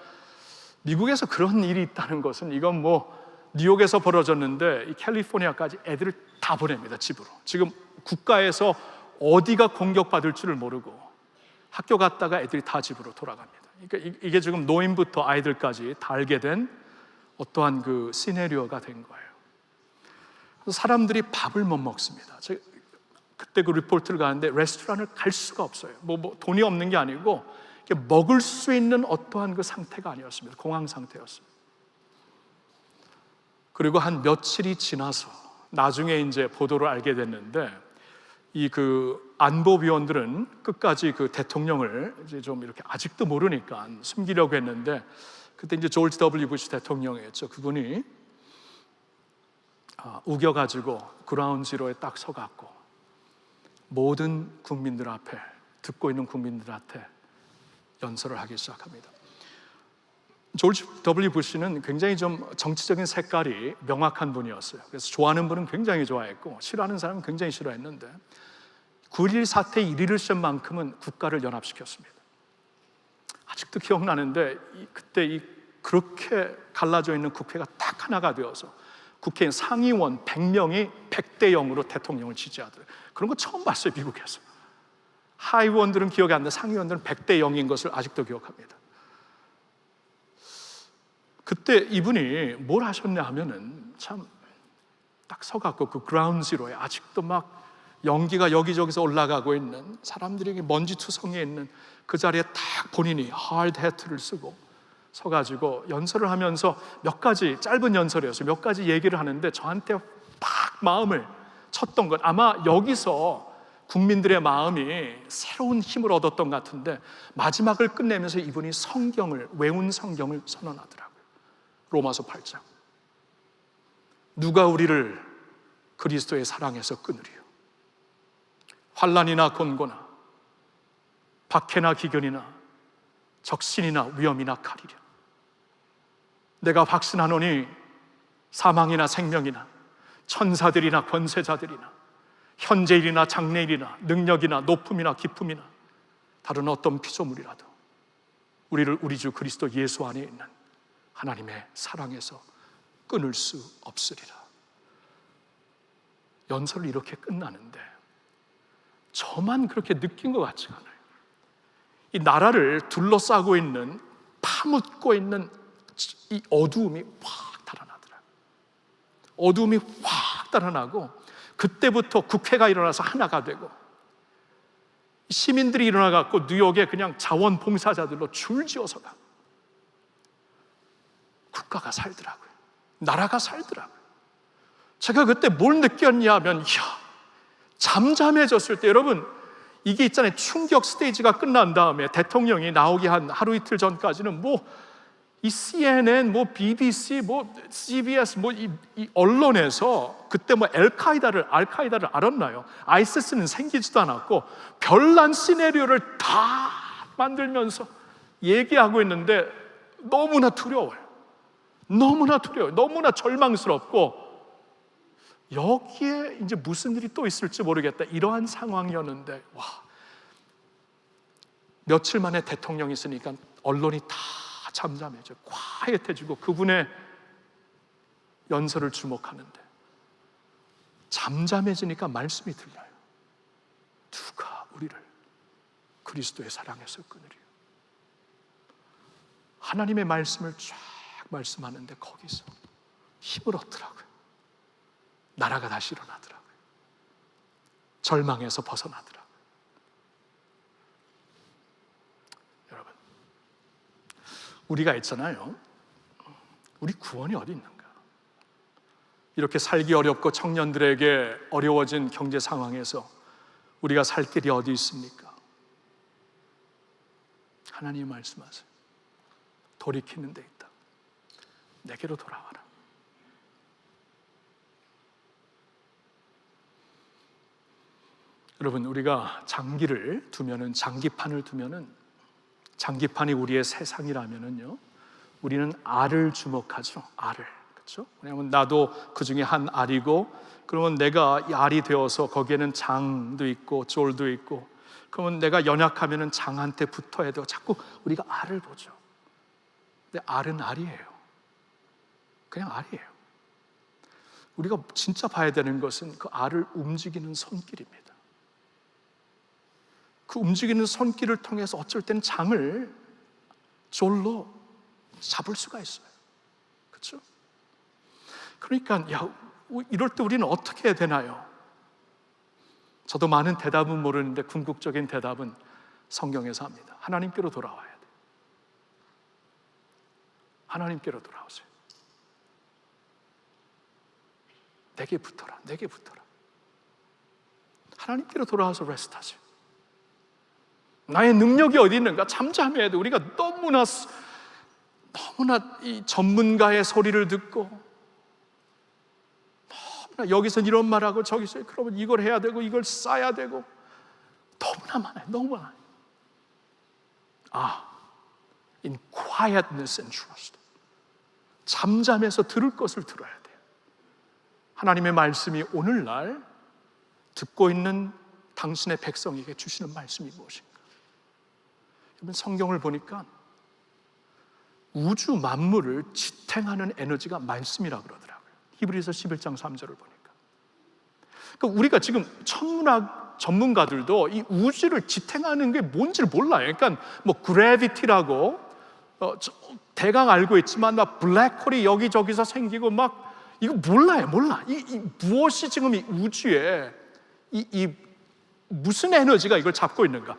미국에서 그런 일이 있다는 것은, 이건 뭐 뉴욕에서 벌어졌는데 이 캘리포니아까지 애들을 다 보냅니다. 집으로. 지금 국가에서 어디가 공격받을 줄을 모르고 학교 갔다가 애들이 다 집으로 돌아갑니다. 그러니까 이게 지금 노인부터 아이들까지 다 알게 된 어떠한 그 시나리오가 된 거예요. 사람들이 밥을 못 먹습니다. 그때 그 리포트를 가는데 레스토랑을 갈 수가 없어요. 뭐 돈이 없는 게 아니고 먹을 수 있는 어떠한 그 상태가 아니었습니다. 공황 상태였어요. 그리고 한 며칠이 지나서 나중에 이제 보도를 알게 됐는데, 이 그 안보위원들은 끝까지 그 대통령을 이제 좀 이렇게 아직도 모르니까 숨기려고 했는데, 그때 이제 조지 W 부시 대통령이었죠. 그분이 우겨가지고 그라운드 지로에 딱 서갖고 모든 국민들 앞에, 듣고 있는 국민들한테 연설을 하기 시작합니다. 조지 W 부시는 굉장히 좀 정치적인 색깔이 명확한 분이었어요. 그래서 좋아하는 분은 굉장히 좋아했고 싫어하는 사람은 굉장히 싫어했는데 9.11 사태 1위를 쓴 만큼은 국가를 연합시켰습니다. 아직도 기억나는데 그때 그렇게 갈라져 있는 국회가 딱 하나가 되어서 국회의원 상위원 100명이 100대 0으로 대통령을 지지하더래요. 그런 거 처음 봤어요, 미국에서. 하위원들은 기억이 안 나, 상위원들은 100대 0인 것을 아직도 기억합니다. 그때 이분이 뭘 하셨냐 하면은 참 딱 서갖고 그 그라운드 지로에 아직도 막 연기가 여기저기서 올라가고 있는, 사람들이 먼지투성이에 있는 그 자리에 딱 본인이 하드 해트를 쓰고 서가지고 연설을 하면서 몇 가지, 짧은 연설이었어요. 몇 가지 얘기를 하는데 저한테 팍 마음을 쳤던 건, 아마 여기서 국민들의 마음이 새로운 힘을 얻었던 것 같은데, 마지막을 끝내면서 이분이 외운 성경을 선언하더라고요. 로마서 8장. 누가 우리를 그리스도의 사랑에서 끊으리요? 환난이나 곤고나 박해나 기근이나 적신이나 위험이나 칼이랴. 내가 확신하노니 사망이나 생명이나 천사들이나 권세자들이나 현재일이나 장래일이나 능력이나 높음이나 기쁨이나 다른 어떤 피조물이라도 우리를 우리 주 그리스도 예수 안에 있는 하나님의 사랑에서 끊을 수 없으리라. 연설을 이렇게 끝나는데 저만 그렇게 느낀 것 같지가 않아요. 이 나라를 둘러싸고 있는 파묻고 있는 이 어두움이 확 달아나더라고요. 어두움이 확 달아나고 그때부터 국회가 일어나서 하나가 되고 시민들이 일어나갖고 뉴욕에 그냥 자원봉사자들로 줄지어서 가. 국가가 살더라고요. 나라가 살더라고요. 제가 그때 뭘 느꼈냐면, 잠잠해졌을 때, 여러분, 이게 있잖아요. 충격 스테이지가 끝난 다음에 대통령이 나오기 한 하루 이틀 전까지는 이 CNN, BBC, CBS, 이 언론에서 그때 알카이다를 알았나요? 아이시스는 생기지도 않았고 별난 시나리오를 다 만들면서 얘기하고 있는데 너무나 두려워요. 너무나 두려워요. 너무나 절망스럽고 여기에 이제 무슨 일이 또 있을지 모르겠다. 이러한 상황이었는데 며칠 만에 대통령이 있으니까 언론이 다 잠잠해져 콰이엇해지고 그분의 연설을 주목하는데 잠잠해지니까 말씀이 들려요. 누가 우리를 그리스도의 사랑에서 끊으리요. 하나님의 말씀을 쫙 말씀하는데 거기서 힘을 얻더라고요. 나라가 다시 일어나더라고요. 절망에서 벗어나더라고요. 여러분, 우리가 있잖아요. 우리 구원이 어디 있는가? 이렇게 살기 어렵고 청년들에게 어려워진 경제 상황에서 우리가 살 길이 어디 있습니까? 하나님이 말씀하세요. 돌이키는 데 있다. 내게로 돌아와라. 여러분, 우리가 장기판을 두면은 장기판이 우리의 세상이라면은요, 우리는 알을 주목하죠. 알을. 그렇죠? 왜냐하면 나도 그 중에 한 알이고, 그러면 내가 이 알이 되어서 거기에는 장도 있고 졸도 있고, 그러면 내가 연약하면은 장한테 붙어야 되고, 자꾸 우리가 알을 보죠. 근데 알은 알이에요. 그냥 알이에요. 우리가 진짜 봐야 되는 것은 그 알을 움직이는 손길입니다. 그 움직이는 손길을 통해서 어쩔 때는 장을 졸로 잡을 수가 있어요. 그렇죠? 그러니까 이럴 때 우리는 어떻게 해야 되나요? 저도 많은 대답은 모르는데 궁극적인 대답은 성경에서 합니다. 하나님께로 돌아와야 돼요. 하나님께로 돌아오세요. 내게 붙어라. 내게 붙어라. 하나님께로 돌아와서 레스트하세요. 나의 능력이 어디 있는가? 잠잠해야 돼. 우리가 너무나 이 전문가의 소리를 듣고 너무나 여기서 이런 말하고 저기서 그러면 이걸 해야 되고 이걸 쌓아야 되고 너무나 많아요. 너무 많아요. In quietness and trust. 잠잠해서 들을 것을 들어야 돼요. 하나님의 말씀이 오늘날 듣고 있는 당신의 백성에게 주시는 말씀이 무엇인가? 여러분, 성경을 보니까 우주 만물을 지탱하는 에너지가 말씀이라고 그러더라고요. 히브리서 11장 3절을 보니까. 그러니까 우리가 지금 천문학 전문가들도 이 우주를 지탱하는 게 뭔지를 몰라요. 그러니까 그래비티라고 대강 알고 있지만 블랙홀이 여기저기서 생기고 이거 몰라. 이 무엇이 지금 이 우주에 이 무슨 에너지가 이걸 잡고 있는가?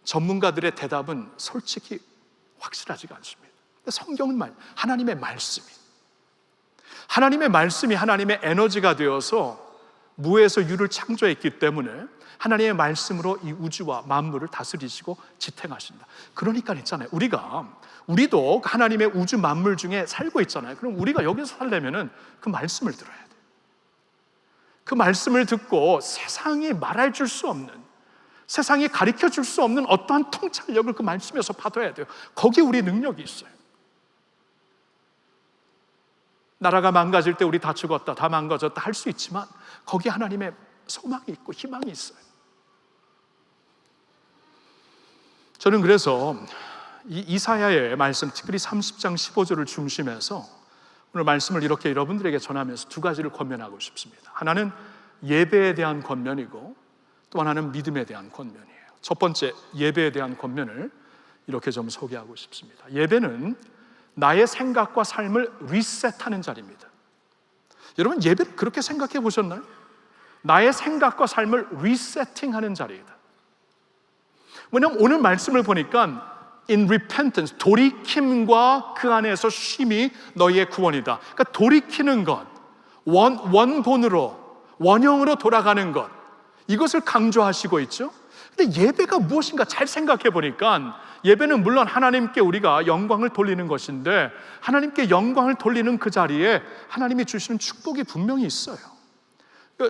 전문가들의 대답은 솔직히 확실하지가 않습니다. 성경은 하나님의 말씀이 하나님의 에너지가 되어서 무에서 유를 창조했기 때문에 하나님의 말씀으로 이 우주와 만물을 다스리시고 지탱하신다. 그러니까 있잖아요. 우리도 하나님의 우주 만물 중에 살고 있잖아요. 그럼 우리가 여기서 살려면은 그 말씀을 들어야 돼요. 그 말씀을 듣고 세상이 말해 줄 수 없는, 세상이 가르쳐 줄 수 없는 어떠한 통찰력을 그 말씀에서 받아야 돼요. 거기에 우리 능력이 있어요. 나라가 망가질 때 우리 다 죽었다, 다 망가졌다 할 수 있지만 거기에 하나님의 소망이 있고 희망이 있어요. 저는 그래서 이 이사야의 말씀, 특별히 30장 15절을 중심해서 오늘 말씀을 이렇게 여러분들에게 전하면서 두 가지를 권면하고 싶습니다. 하나는 예배에 대한 권면이고 또 하나는 믿음에 대한 권면이에요. 첫 번째, 예배에 대한 권면을 이렇게 좀 소개하고 싶습니다. 예배는 나의 생각과 삶을 리셋하는 자리입니다. 여러분, 예배를 그렇게 생각해 보셨나요? 나의 생각과 삶을 리세팅하는 자리이다. 왜냐하면 오늘 말씀을 보니까 in repentance, 돌이킴과 그 안에서 쉼이 너희의 구원이다. 그러니까 돌이키는 것, 원본으로, 원형으로 돌아가는 것, 이것을 강조하시고 있죠. 근데 예배가 무엇인가 잘 생각해 보니까 예배는 물론 하나님께 우리가 영광을 돌리는 것인데, 하나님께 영광을 돌리는 그 자리에 하나님이 주시는 축복이 분명히 있어요.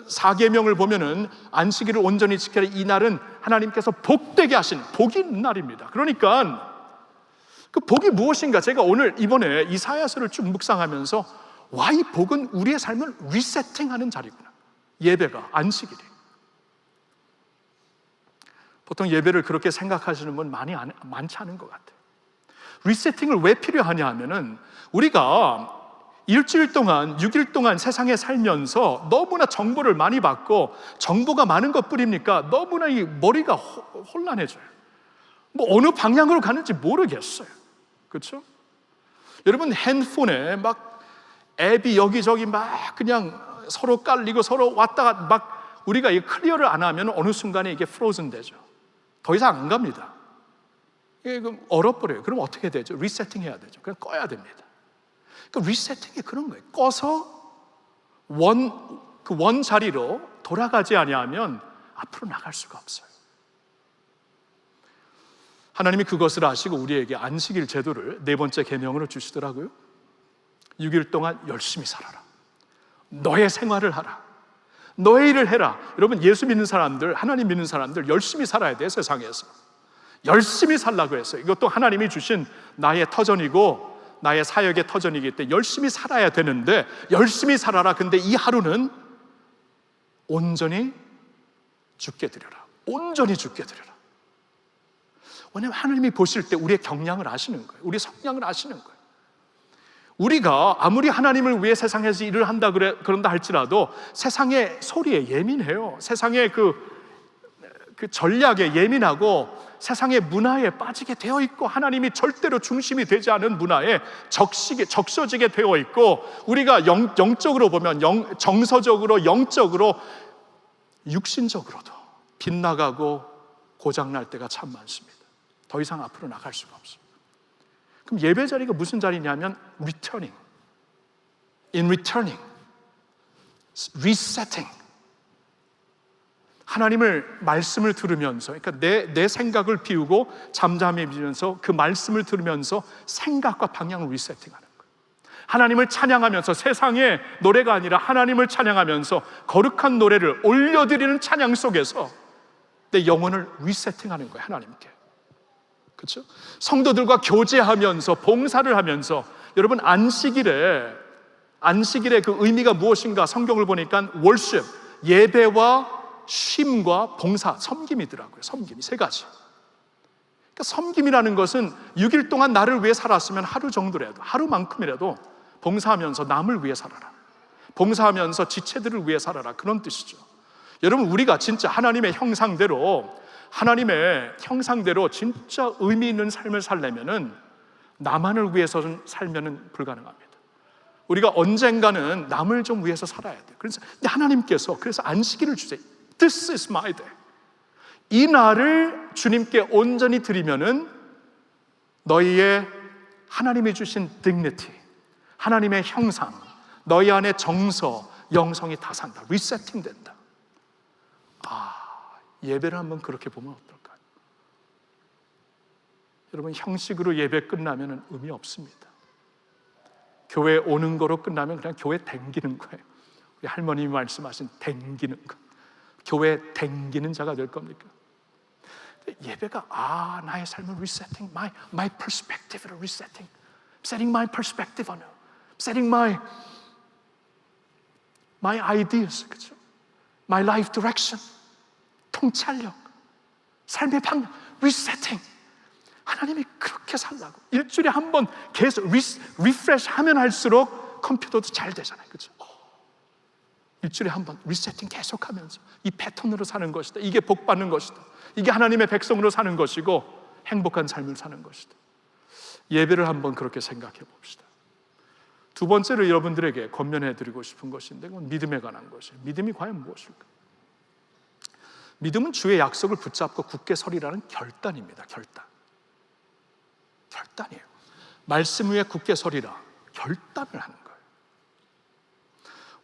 사계명을 보면은 안식일을 온전히 지켜라, 이 날은 하나님께서 복되게 하신 복이 있는 날입니다. 그러니까 그 복이 무엇인가, 제가 오늘 이번에 이사야서를 쭉 묵상하면서 와, 이 복은 우리의 삶을 리세팅하는 자리구나. 예배가, 안식일이. 보통 예배를 그렇게 생각하시는 분 많지 않은 것 같아요. 리세팅을 왜 필요하냐 하면은 우리가 일주일 동안, 6일 동안 세상에 살면서 너무나 정보를 많이 받고, 정보가 많은 것 뿐입니까? 너무나 이 머리가 혼란해져요. 뭐 어느 방향으로 가는지 모르겠어요. 그렇죠? 여러분, 핸드폰에 막 앱이 여기저기 막 그냥 서로 깔리고 서로 왔다가 막, 우리가 이 클리어를 안 하면 어느 순간에 이게 프로즌 되죠. 더 이상 안 갑니다. 이게 얼어버려요. 그럼 어떻게 되죠? 리세팅 해야 되죠. 그냥 꺼야 됩니다. 그러니까 리세팅이 그런 거예요. 꺼서 원 자리로 돌아가지 아니하면 앞으로 나갈 수가 없어요. 하나님이 그것을 아시고 우리에게 안식일 제도를 네 번째 계명으로 주시더라고요. 6일 동안 열심히 살아라. 너의 생활을 하라. 너의 일을 해라. 여러분, 예수 믿는 사람들, 하나님 믿는 사람들 열심히 살아야 돼요. 세상에서 열심히 살라고 했어요. 이것도 하나님이 주신 나의 터전이고 나의 사역의 터전이기 때문에 열심히 살아야 되는데, 열심히 살아라. 근데 이 하루는 온전히 죽게 드려라. 온전히 죽게 드려라. 왜냐하면 하나님이 보실 때 우리의 경량을 아시는 거예요. 우리의 성량을 아시는 거예요. 우리가 아무리 하나님을 위해 세상에서 일을 한다 그런다 할지라도 세상의 소리에 예민해요. 세상의 그 전략에 예민하고 세상의 문화에 빠지게 되어 있고, 하나님이 절대로 중심이 되지 않은 문화에 적셔지게 되어 있고, 우리가 영적으로 보면 정서적으로, 영적으로, 육신적으로도 빗나가고 고장날 때가 참 많습니다. 더 이상 앞으로 나갈 수가 없습니다. 그럼 예배 자리가 무슨 자리냐면 returning, in returning, resetting. 하나님을 말씀을 들으면서, 그러니까 내 생각을 비우고 잠잠해지면서 그 말씀을 들으면서 생각과 방향을 리세팅하는 거예요. 하나님을 찬양하면서, 세상의 노래가 아니라 하나님을 찬양하면서 거룩한 노래를 올려드리는 찬양 속에서 내 영혼을 리세팅하는 거예요. 하나님께. 그렇죠? 성도들과 교제하면서, 봉사를 하면서, 여러분, 안식일에 그 의미가 무엇인가? 성경을 보니까 월십, 예배와 쉼과 봉사, 섬김이더라고요. 섬김이 세 가지. 그러니까 섬김이라는 것은 6일 동안 나를 위해 살았으면 하루 정도라도, 하루만큼이라도 봉사하면서 남을 위해 살아라. 봉사하면서 지체들을 위해 살아라. 그런 뜻이죠. 여러분, 우리가 진짜 하나님의 형상대로 진짜 의미 있는 삶을 살려면은 나만을 위해서 살면은 불가능합니다. 우리가 언젠가는 남을 좀 위해서 살아야 돼요. 그래서 하나님께서 안식일을 주세요. This is my day. 이 날을 주님께 온전히 드리면은 너희의 하나님이 주신 dignity, 하나님의 형상, 너희 안에 정서, 영성이 다 산다. 리세팅 된다. 예배를 한번 그렇게 보면 어떨까요? 여러분, 형식으로 예배 끝나면 의미 없습니다. 교회 오는 거로 끝나면 그냥 교회 댕기는 거예요. 우리 할머님이 말씀하신 댕기는 것. 교회 댕기는 자가 될 겁니까? 예배가 나의 삶을 resetting, my perspective를 resetting, setting my perspective on it, setting my ideas, 그렇죠? My life direction, 통찰력, 삶의 방향, resetting. 하나님이 그렇게 살라고. 일주일에 한 번 계속 리프레시 하면 할수록 컴퓨터도 잘 되잖아요. 그렇죠? 일주일에 한 번 리세팅 계속하면서 이 패턴으로 사는 것이다. 이게 복 받는 것이다. 이게 하나님의 백성으로 사는 것이고, 행복한 삶을 사는 것이다. 예배를 한번 그렇게 생각해 봅시다. 두 번째로 여러분들에게 권면해 드리고 싶은 것인데, 그건 믿음에 관한 것이에요. 믿음이 과연 무엇일까? 믿음은 주의 약속을 붙잡고 굳게 서리라는 결단입니다. 결단이에요. 말씀 위에 굳게 서리라, 결단을 하는 거예요.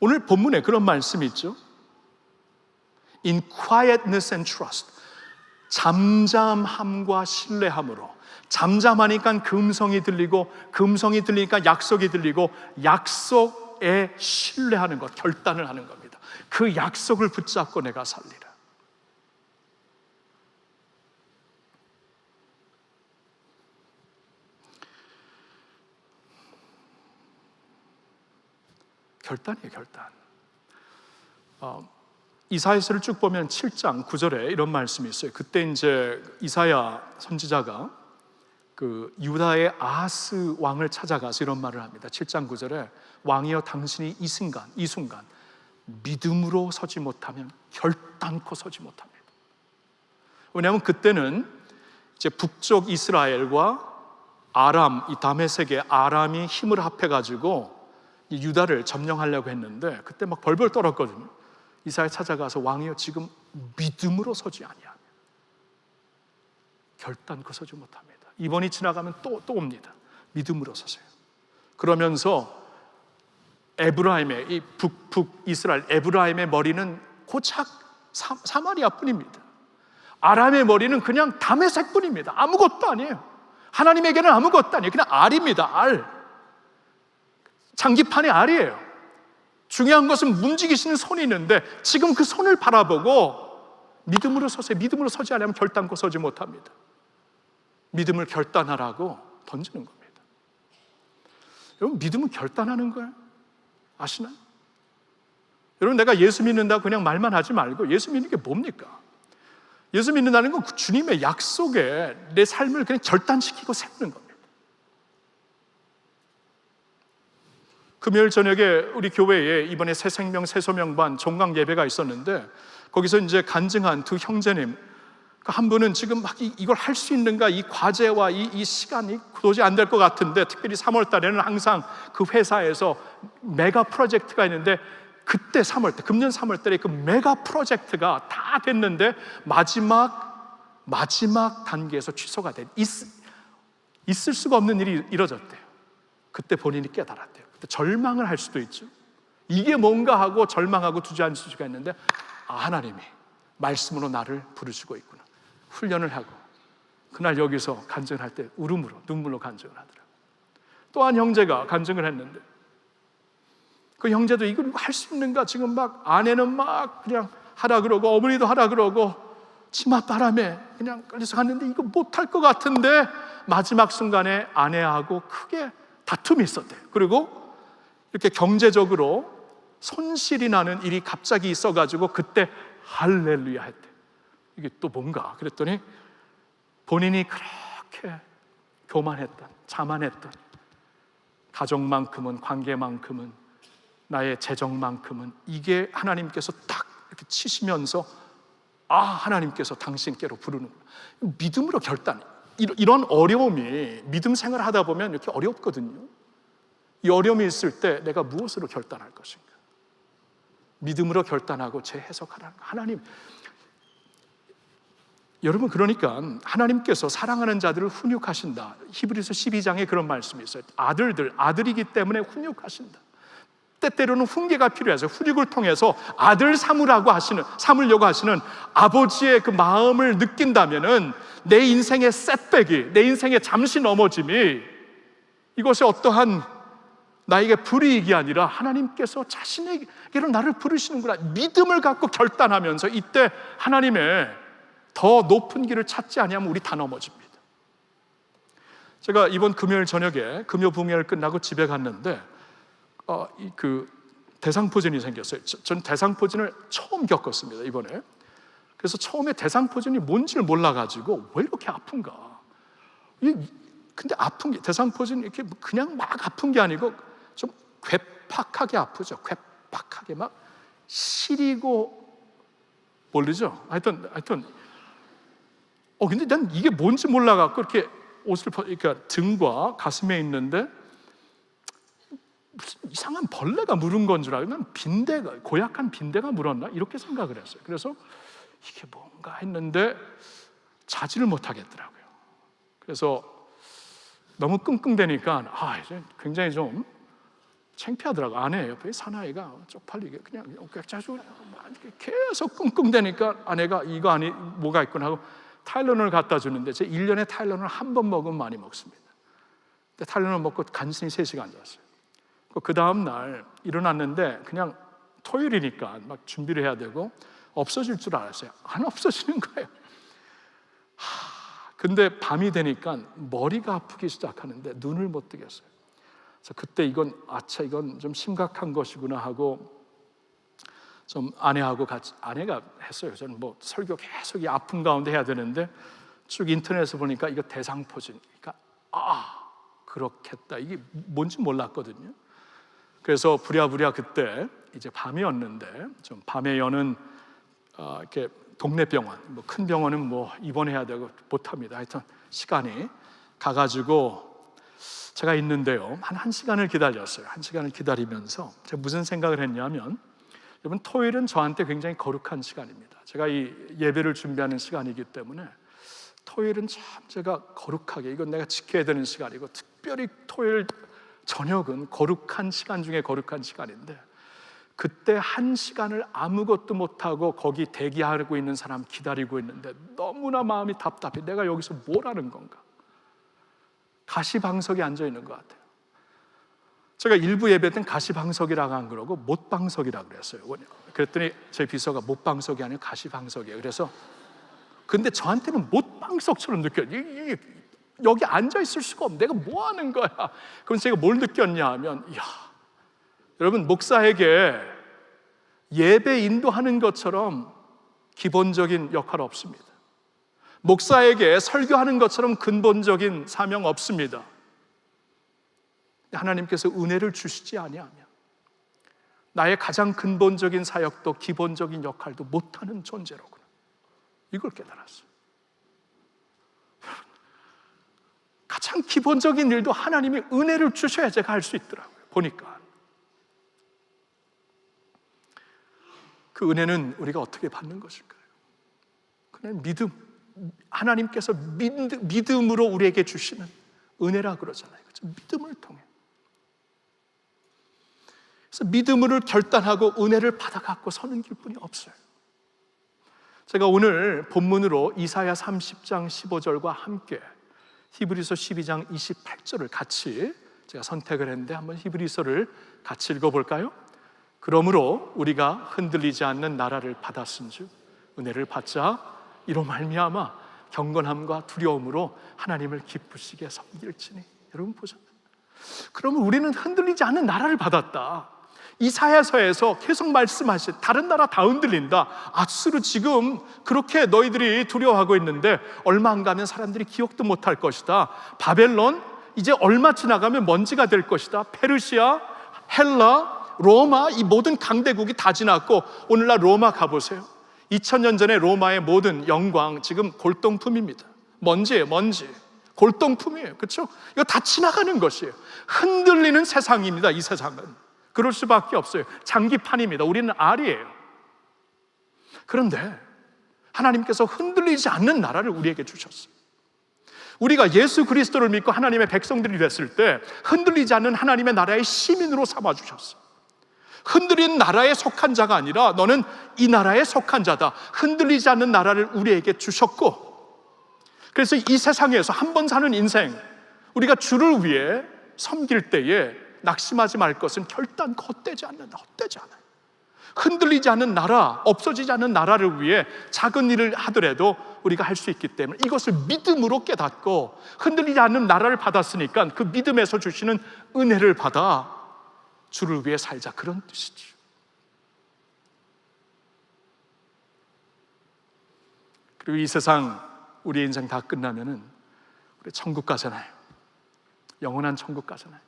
오늘 본문에 그런 말씀이 있죠. In quietness and trust. 잠잠함과 신뢰함으로. 잠잠하니까 금성이 들리고, 금성이 들리니까 약속이 들리고, 약속에 신뢰하는 것, 결단을 하는 겁니다. 그 약속을 붙잡고 내가 살리라. 결단이에요, 결단. 이사야서를 쭉 보면 7장 9절에 이런 말씀이 있어요. 그때 이제 이사야 선지자가 그 유다의 아하스 왕을 찾아가서 이런 말을 합니다. 7장 9절에 왕이여 당신이 이 순간 믿음으로 서지 못하면 결단코 서지 못합니다. 왜냐하면 그때는 이제 북쪽 이스라엘과 아람, 이 다메섹의 아람이 힘을 합해가지고 이 유다를 점령하려고 했는데 그때 막 벌벌 떨었거든요. 이사야 찾아가서 왕이여 지금 믿음으로 서지 아니하면 결단코 서지 못합니다. 이번이 지나가면 또 옵니다. 믿음으로 서세요. 그러면서 에브라임의 이 북 이스라엘 에브라임의 머리는 고작 사마리아 뿐입니다. 아람의 머리는 그냥 다메섹 뿐입니다. 아무것도 아니에요. 하나님에게는 아무것도 아니에요. 그냥 알입니다. 알. 장기판의 알이에요. 중요한 것은 움직이시는 손이 있는데 지금 그 손을 바라보고 믿음으로 서세요. 믿음으로 서지 않으면 결단코 서지 못합니다. 믿음을 결단하라고 던지는 겁니다. 여러분, 믿음은 결단하는 거예요. 아시나요? 여러분, 내가 예수 믿는다 그냥 말만 하지 말고 예수 믿는 게 뭡니까? 예수 믿는다는 건 그 주님의 약속에 내 삶을 그냥 결단시키고 세우는 겁니다. 금요일 저녁에 우리 교회에 이번에 새생명 새소명반 종강 예배가 있었는데 거기서 이제 간증한 두 형제님, 한 분은 지금 막 이걸 할 수 있는가, 이 과제와 이 시간이 도저히 안 될 것 같은데, 특별히 3월 달에는 항상 그 회사에서 메가 프로젝트가 있는데 그때 3월 때, 금년 3월 달에 그 메가 프로젝트가 다 됐는데 마지막 단계에서 취소가 된, 있을 수가 없는 일이 이뤄졌대요. 그때 본인이 깨달았대요. 그때 절망을 할 수도 있죠. 이게 뭔가 하고 절망하고 주저앉을 수가 있는데, 하나님이 말씀으로 나를 부르시고 있구나. 훈련을 하고 그날 여기서 간증을 할 때 울음으로, 눈물로 간증을 하더라고요. 또 한 형제가 간증을 했는데 그 형제도 이걸 할 수 있는가, 지금 막 아내는 막 그냥 하라 그러고 어머니도 하라 그러고 치맛바람에 그냥 끌려서 갔는데 이거 못할 것 같은데 마지막 순간에 아내하고 크게 다툼이 있었대요. 그리고 이렇게 경제적으로 손실이 나는 일이 갑자기 있어가지고 그때 할렐루야 했대. 이게 또 뭔가 그랬더니 본인이 그렇게 교만했던, 자만했던 가족만큼은, 관계만큼은, 나의 재정만큼은 이게 하나님께서 딱 이렇게 치시면서 하나님께서 당신께로 부르는구나. 믿음으로 결단. 이런 어려움이 믿음 생활을 하다 보면 이렇게 어렵거든요. 이 어려움이 있을 때 내가 무엇으로 결단할 것인가? 믿음으로 결단하고 재해석하라는 거. 하나님, 여러분, 그러니까 하나님께서 사랑하는 자들을 훈육하신다. 히브리서 12장에 그런 말씀이 있어요. 아들이기 때문에 훈육하신다. 때때로는 훈계가 필요해서 훈육을 통해서 아들 삼으려고 하시는 아버지의 그 마음을 느낀다면은 내 인생의 셋백이, 내 인생의 잠시 넘어짐이 이것이 어떠한 나에게 불이익이 아니라 하나님께서 자신에게로 나를 부르시는구나. 믿음을 갖고 결단하면서 이때 하나님의 더 높은 길을 찾지 아니하면 우리 다 넘어집니다. 제가 이번 금요일 저녁에 금요 봉예를 끝나고 집에 갔는데 그 대상포진이 생겼어요. 전 대상포진을 처음 겪었습니다, 이번에. 그래서 처음에 대상포진이 뭔지를 몰라가지고 왜 이렇게 아픈가. 근데 아픈 게, 대상포진이 이렇게 그냥 막 아픈 게 아니고 좀 괴팍하게 아프죠. 괴팍하게 막 시리고 모르죠. 하여튼 근데 난 이게 뭔지 몰라갖고 이렇게 옷을 그러니까 등과 가슴에 있는데 무슨 이상한 벌레가 물은 건 줄 알고 난 빈대가, 고약한 빈대가 물었나 이렇게 생각을 했어요. 그래서 이게 뭔가 했는데 자지를 못하겠더라고요. 그래서 너무 끙끙대니까 이제 굉장히 좀 창피하더라고요. 아내 옆에 사나이가 쪽팔리게 그냥 자주 계속 끙끙대니까 아내가 이거 아니 뭐가 있구나 하고 타일런을 갖다 주는데 제 1년에 타일런을 한 번 먹으면 많이 먹습니다. 근데 타일런을 먹고 간신히 3시간 잤어요. 그 다음 날 일어났는데 그냥 토요일이니까 막 준비를 해야 되고 없어질 줄 알았어요. 안 없어지는 거예요. 근데 밤이 되니까 머리가 아프기 시작하는데 눈을 못 뜨겠어요. 그래서 그때 이건 좀 심각한 것이구나 하고 좀 아내하고 같이, 아내가 했어요. 저는 뭐 설교 계속 이 아픈 가운데 해야 되는데 쭉 인터넷에서 보니까 이거 대상포진. 그러니까 그렇겠다. 이게 뭔지 몰랐거든요. 그래서 부랴부랴 그때 이제 밤이었는데 좀 밤에 여는 이렇게 동네 병원, 뭐 큰 병원은 뭐 입원해야 되고 못합니다. 하여튼 시간이 가가지고 제가 있는데요, 한 1시간을 기다렸어요. 1시간을 기다리면서 제가 무슨 생각을 했냐면, 여러분 토요일은 저한테 굉장히 거룩한 시간입니다. 제가 이 예배를 준비하는 시간이기 때문에 토요일은 참 제가 거룩하게, 이건 내가 지켜야 되는 시간이고, 특별히 토요일 저녁은 거룩한 시간 중에 거룩한 시간인데, 그때 1시간을 아무것도 못하고 거기 대기하고 있는 사람 기다리고 있는데 너무나 마음이 답답해. 내가 여기서 뭘 하는 건가? 가시방석에 앉아 있는 것 같아요. 제가 일부 예배 때는 가시방석이라고 안 그러고 못방석이라고 그랬어요. 그랬더니 제 비서가 못방석이 아니라 가시방석이에요. 그래서 근데 저한테는 못방석처럼 느껴요. 여기 앉아 있을 수가 없네. 내가 뭐 하는 거야? 그럼 제가 뭘 느꼈냐 하면, 여러분 목사에게 예배 인도하는 것처럼 기본적인 역할 없습니다. 목사에게 설교하는 것처럼 근본적인 사명 없습니다. 하나님께서 은혜를 주시지 아니하면 나의 가장 근본적인 사역도 기본적인 역할도 못하는 존재로구나, 이걸 깨달았어요. 가장 기본적인 일도 하나님이 은혜를 주셔야 제가 할 수 있더라고요. 보니까 그 은혜는 우리가 어떻게 받는 것일까요? 그냥 믿음, 하나님께서 믿음으로 우리에게 주시는 은혜라 그러잖아요. 그렇죠? 믿음을 통해. 그래서 믿음으로 결단하고 은혜를 받아갖고 서는 길뿐이 없어요. 제가 오늘 본문으로 이사야 30장 15절과 함께 히브리서 12장 28절을 같이 제가 선택을 했는데 한번 히브리서를 같이 읽어볼까요? 그러므로 우리가 흔들리지 않는 나라를 받았은즉 은혜를 받자 이로 말미암아 경건함과 두려움으로 하나님을 기쁘시게 섬길지니. 여러분 보셨나요? 그러면 우리는 흔들리지 않는 나라를 받았다. 이사야서에서 계속 말씀하신 다른 나라 다 흔들린다. 아수르 지금 그렇게 너희들이 두려워하고 있는데 얼마 안 가면 사람들이 기억도 못할 것이다. 바벨론 이제 얼마 지나가면 먼지가 될 것이다. 페르시아, 헬라, 로마, 이 모든 강대국이 다 지났고 오늘날 로마 가보세요. 2000년 전에 로마의 모든 영광 지금 골동품입니다. 먼지예요, 먼지. 골동품이에요. 그렇죠? 이거 다 지나가는 것이에요. 흔들리는 세상입니다. 이 세상은 그럴 수밖에 없어요. 장기판입니다. 우리는 알이에요. 그런데 하나님께서 흔들리지 않는 나라를 우리에게 주셨어요. 우리가 예수 그리스도를 믿고 하나님의 백성들이 됐을 때 흔들리지 않는 하나님의 나라의 시민으로 삼아주셨어요. 흔들리는 나라에 속한 자가 아니라 너는 이 나라에 속한 자다. 흔들리지 않는 나라를 우리에게 주셨고, 그래서 이 세상에서 한 번 사는 인생, 우리가 주를 위해 섬길 때에 낙심하지 말 것은 결단코 헛되지 않는다. 헛되지 않아요. 흔들리지 않는 나라, 없어지지 않는 나라를 위해 작은 일을 하더라도 우리가 할 수 있기 때문에 이것을 믿음으로 깨닫고 흔들리지 않는 나라를 받았으니까 그 믿음에서 주시는 은혜를 받아 주를 위해 살자, 그런 뜻이죠. 그리고 이 세상 우리 인생 다 끝나면은 우리 천국 가잖아요. 영원한 천국 가잖아요.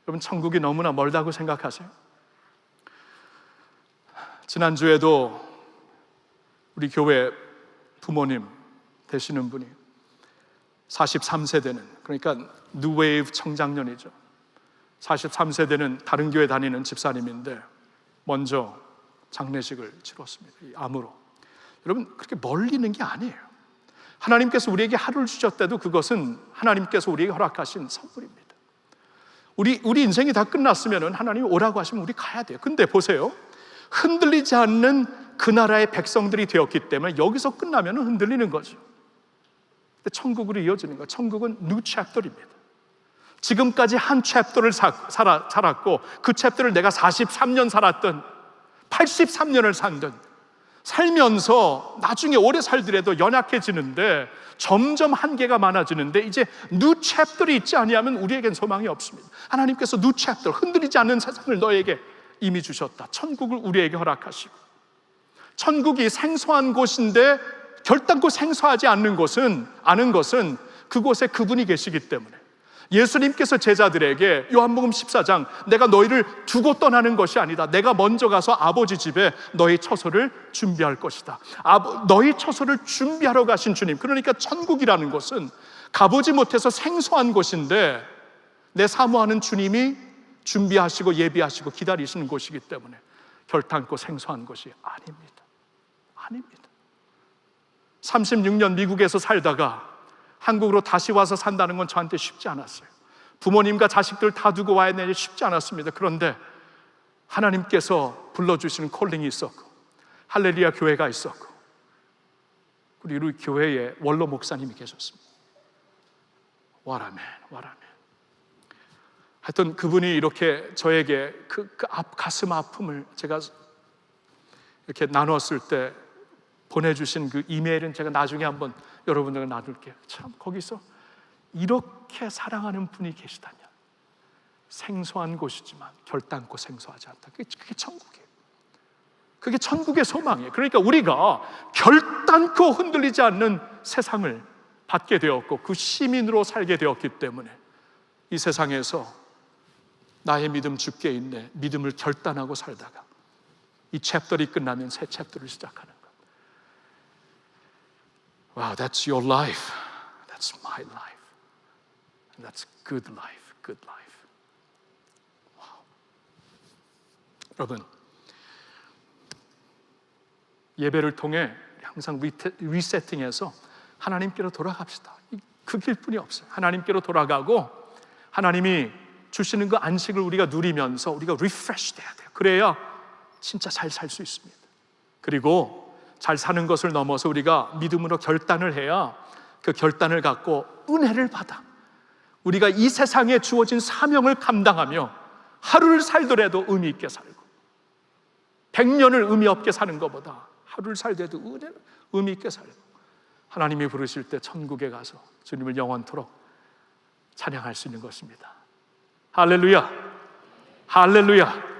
여러분 천국이 너무나 멀다고 생각하세요? 지난주에도 우리 교회 부모님 되시는 분이 43세대는, 그러니까 뉴웨이브 청장년이죠. 43세대는 다른 교회 다니는 집사님인데 먼저 장례식을 치렀습니다. 이 암으로. 여러분, 그렇게 멀리 있는 게 아니에요. 하나님께서 우리에게 하루를 주셨대도 그것은 하나님께서 우리에게 허락하신 선물입니다. 우리 인생이 다 끝났으면 하나님이 오라고 하시면 우리 가야 돼요. 근데 보세요, 흔들리지 않는 그 나라의 백성들이 되었기 때문에 여기서 끝나면 흔들리는 거죠. 근데 천국으로 이어지는 거예요. 천국은 new chapter입니다. 지금까지 한 챕터를 살았고 그 챕터를 내가 43년 살았든 83년을 살든 살면서 나중에 오래 살더라도 연약해지는데 점점 한계가 많아지는데 이제 new 챕터이 있지 아니하면 우리에겐 소망이 없습니다. 하나님께서 new 챕터, 흔들리지 않는 세상을 너에게 이미 주셨다. 천국을 우리에게 허락하시고, 천국이 생소한 곳인데 결단코 생소하지 않는 것은, 아는 것은 그곳에 그분이 계시기 때문에 예수님께서 제자들에게 요한복음 14장 내가 너희를 두고 떠나는 것이 아니다, 내가 먼저 가서 아버지 집에 너희 처소를 준비할 것이다. 너희 처소를 준비하러 가신 주님, 그러니까 천국이라는 것은 가보지 못해서 생소한 곳인데 내 사모하는 주님이 준비하시고 예비하시고 기다리시는 곳이기 때문에 결단코 생소한 것이 아닙니다. 아닙니다. 36년 미국에서 살다가 한국으로 다시 와서 산다는 건 저한테 쉽지 않았어요. 부모님과 자식들 다 두고 와야 되는 게 쉽지 않았습니다. 그런데 하나님께서 불러주시는 콜링이 있었고 할렐루야 교회가 있었고 그리고 우리 교회에 원로 목사님이 계셨습니다. What a man, what a man. 하여튼 그분이 이렇게 저에게 가슴 아픔을 제가 이렇게 나눴을 때 보내주신 그 이메일은 제가 나중에 한번 여러분들과 나눌게요. 참, 거기서 이렇게 사랑하는 분이 계시다면 생소한 곳이지만 결단코 생소하지 않다. 그게 천국이에요. 그게 천국의 소망이에요. 그러니까 우리가 결단코 흔들리지 않는 세상을 받게 되었고 그 시민으로 살게 되었기 때문에 이 세상에서 나의 믿음 주께 있네, 믿음을 결단하고 살다가 이 챕터가 끝나면 새 챕터를 시작하는 것. Wow, that's your life. That's my life. And that's good life, good life. Wow. 여러분, 예배를 통해 항상 리세팅해서 하나님께로 돌아갑시다. 그 길뿐이 없어요. 하나님께로 돌아가고 하나님이 주시는 그 안식을 우리가 누리면서 우리가 리프레시 돼야 돼요. 그래야 진짜 잘 살 수 있습니다. 그리고 잘 사는 것을 넘어서 우리가 믿음으로 결단을 해야 그 결단을 갖고 은혜를 받아 우리가 이 세상에 주어진 사명을 감당하며 하루를 살더라도 의미 있게 살고 100년을 의미 없게 사는 것보다 하루를 살더라도 의미 있게 살고 하나님이 부르실 때 천국에 가서 주님을 영원토록 찬양할 수 있는 것입니다. 할렐루야, 할렐루야.